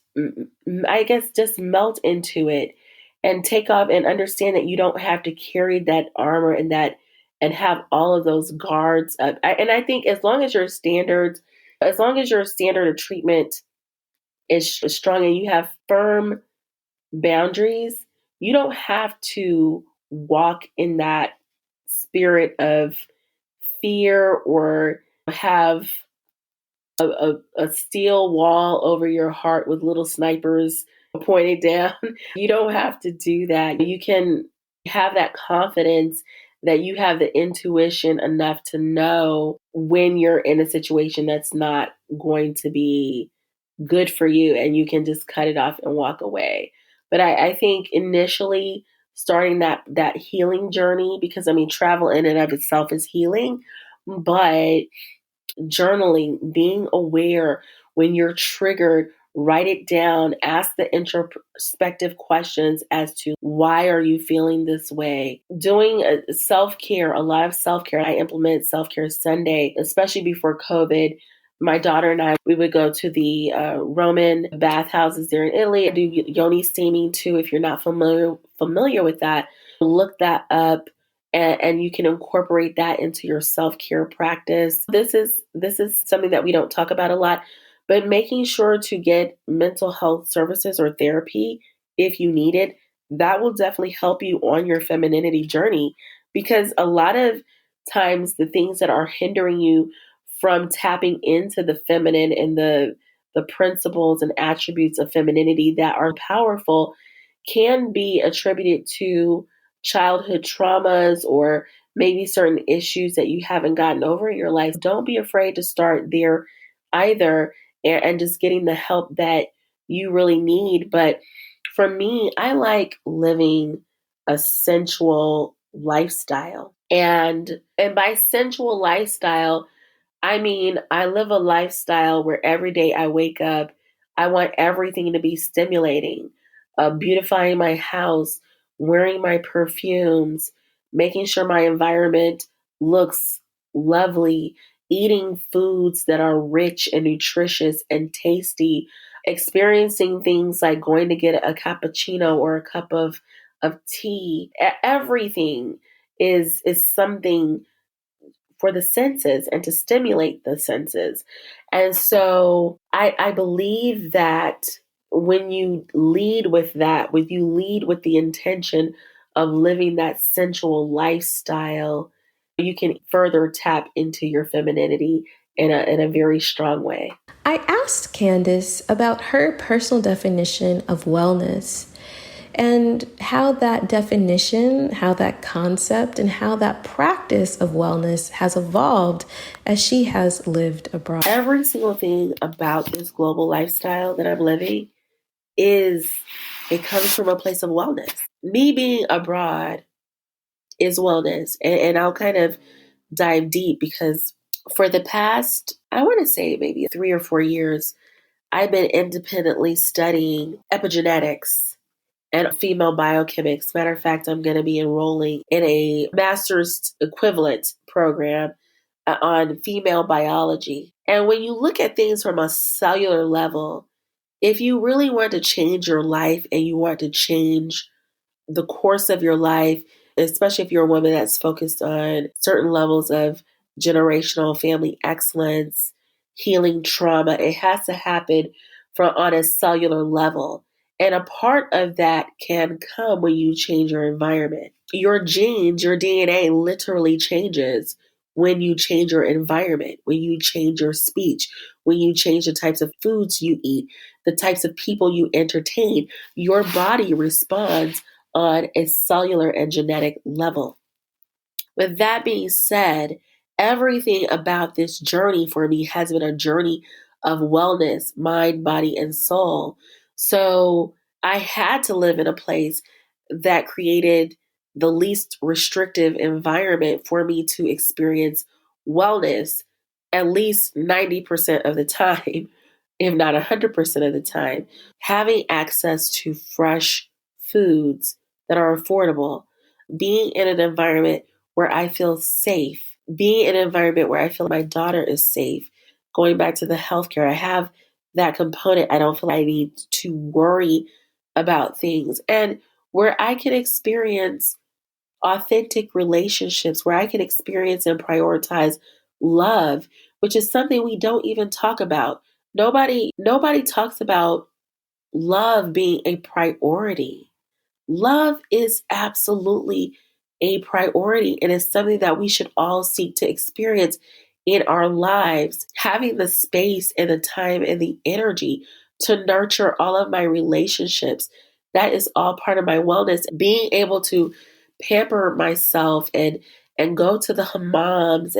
[SPEAKER 1] I guess, just melt into it and take off and understand that you don't have to carry that armor and have all of those guards up. And I think as long as your standard of treatment is strong and you have firm boundaries, you don't have to walk in that spirit of fear or have a steel wall over your heart with little snipers pointed down. You don't have to do that. You can have that confidence that you have the intuition enough to know when you're in a situation that's not going to be good for you and you can just cut it off and walk away. But I think initially starting that healing journey, because I mean travel in and of itself is healing, but journaling, being aware when you're triggered, write it down, ask the introspective questions as to why are you feeling this way. Doing self-care, a lot of self-care. I implemented self-care Sunday, especially before COVID. My daughter and I, we would go to the Roman bathhouses there in Italy. I do yoni steaming too. If you're not familiar with that, look that up. And you can incorporate that into your self-care practice. This is something that we don't talk about a lot, but making sure to get mental health services or therapy if you need it, that will definitely help you on your femininity journey, because a lot of times the things that are hindering you from tapping into the feminine and the principles and attributes of femininity that are powerful can be attributed to childhood traumas or maybe certain issues that you haven't gotten over in your life. Don't be afraid to start there either, and just getting the help that you really need. But for me, I like living a sensual lifestyle. And by sensual lifestyle, I mean, I live a lifestyle where every day I wake up, I want everything to be stimulating, beautifying my house, wearing my perfumes, making sure my environment looks lovely, eating foods that are rich and nutritious and tasty, experiencing things like going to get a cappuccino or a cup of tea. Everything is something for the senses and to stimulate the senses. And so I believe that when you lead with that, when you lead with the intention of living that sensual lifestyle, you can further tap into your femininity in a very strong way.
[SPEAKER 2] I asked Candice about her personal definition of wellness and how that definition, how that concept, and how that practice of wellness has evolved as she has lived abroad.
[SPEAKER 1] Every single thing about this global lifestyle that I'm living it comes from a place of wellness. Me being abroad is wellness. And I'll kind of dive deep because for the past, I want to say maybe 3 or 4 years, I've been independently studying epigenetics and female biochemics. Matter of fact, I'm going to be enrolling in a master's equivalent program on female biology. And when you look at things from a cellular level, if you really want to change your life and you want to change the course of your life, especially if you're a woman that's focused on certain levels of generational family excellence, healing trauma, it has to happen from on a cellular level. And a part of that can come when you change your environment. Your genes, your DNA literally changes when you change your environment, when you change your speech, when you change the types of foods you eat, the types of people you entertain. Your body responds on a cellular and genetic level. With that being said, everything about this journey for me has been a journey of wellness, mind, body, and soul. So I had to live in a place that created the least restrictive environment for me to experience wellness at least 90% of the time, if not 100% of the time. Having access to fresh foods that are affordable, being in an environment where I feel safe, being in an environment where I feel my daughter is safe, going back to the healthcare, I have that component. I don't feel I need to worry about things, and where I can experience authentic relationships, where I can experience and prioritize love, which is something we don't even talk about. Nobody talks about love being a priority. Love is absolutely a priority, and it's something that we should all seek to experience in our lives. Having the space and the time and the energy to nurture all of my relationships, that is all part of my wellness. Being able to pamper myself and go to the hammams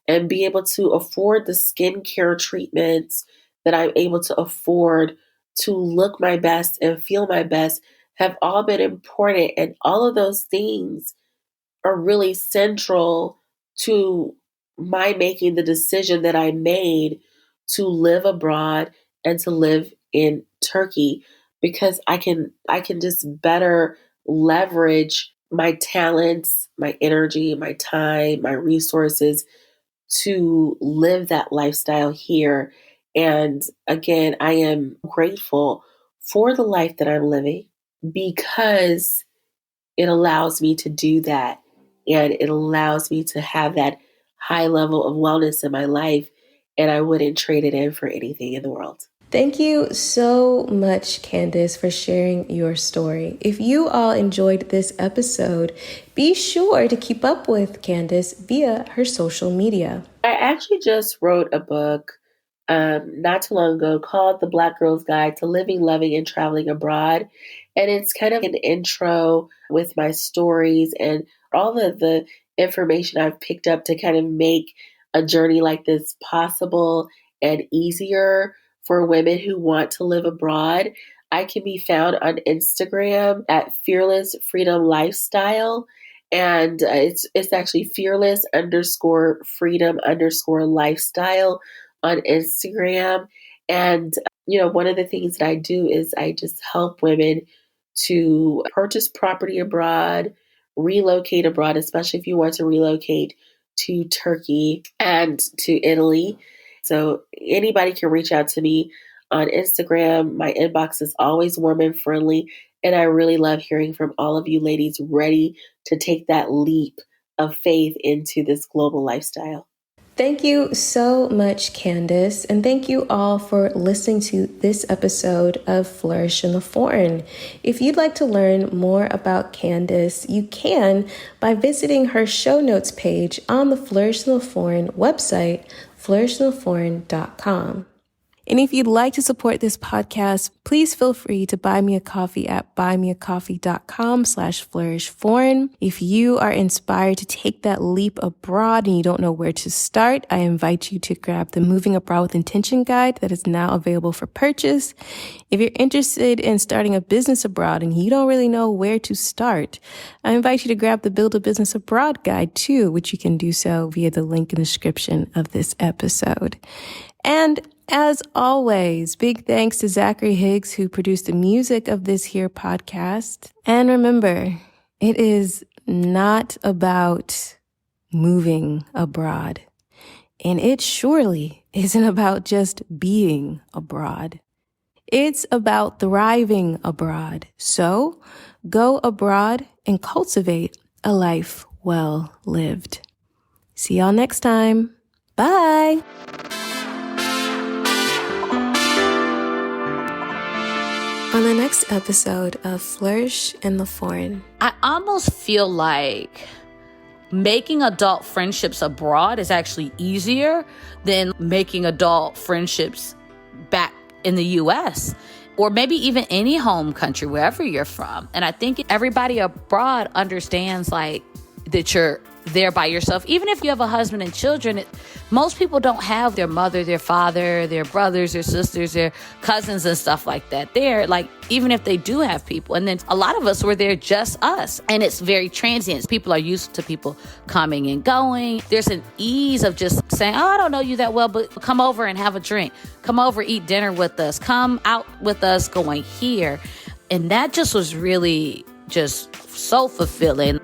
[SPEAKER 1] and be able to afford the skincare treatments that I'm able to afford to look my best and feel my best have all been important. And all of those things are really central to my making the decision that I made to live abroad and to live in Turkey, because I can just better leverage my talents, my energy, my time, my resources to live that lifestyle here. And again, I am grateful for the life that I'm living because it allows me to do that. And it allows me to have that high level of wellness in my life. And I wouldn't trade it in for anything in the world.
[SPEAKER 2] Thank you so much, Candice, for sharing your story. If you all enjoyed this episode, be sure to keep up with Candice via her social media.
[SPEAKER 1] I actually just wrote a book not too long ago called The Black Girl's Guide to Living, Loving, and Traveling Abroad. And it's kind of an intro with my stories and all of the information I've picked up to kind of make a journey like this possible and easier for women who want to live abroad. I can be found on Instagram at Fearless Freedom Lifestyle. And it's actually fearless underscore freedom underscore lifestyle on Instagram. And, one of the things that I do is I just help women to purchase property abroad, relocate abroad, especially if you want to relocate to Turkey and to Italy. So anybody can reach out to me on Instagram. My inbox is always warm and friendly. And I really love hearing from all of you ladies ready to take that leap of faith into this global lifestyle.
[SPEAKER 2] Thank you so much, Candice, and thank you all for listening to this episode of Flourish in the Foreign. If you'd like to learn more about Candice, you can by visiting her show notes page on the Flourish in the Foreign website, flourishintheforeign.com. And if you'd like to support this podcast, please feel free to buy me a coffee at buymeacoffee.com/flourishforeign. If you are inspired to take that leap abroad and you don't know where to start, I invite you to grab the Moving Abroad with Intention guide that is now available for purchase. If you're interested in starting a business abroad and you don't really know where to start, I invite you to grab the Build a Business Abroad guide too, which you can do so via the link in the description of this episode. And as always, big thanks to Zachary Higgs, who produced the music of this here podcast. And remember, it is not about moving abroad. And it surely isn't about just being abroad. It's about thriving abroad. So go abroad and cultivate a life well lived. See y'all next time. Bye. On the next episode of Flourish in the Foreign.
[SPEAKER 3] I almost feel like making adult friendships abroad is actually easier than making adult friendships back in the U.S. or maybe even any home country, wherever you're from. And I think everybody abroad understands like that you're there by yourself. Even if you have a husband and children, most people don't have their mother, their father, their brothers, their sisters, their cousins and stuff like that. They're like, even if they do have people. And then a lot of us were there just us. And it's very transient. People are used to people coming and going. There's an ease of just saying, oh, I don't know you that well, but come over and have a drink. Come over, eat dinner with us. Come out with us going here. And that just was really just so fulfilling.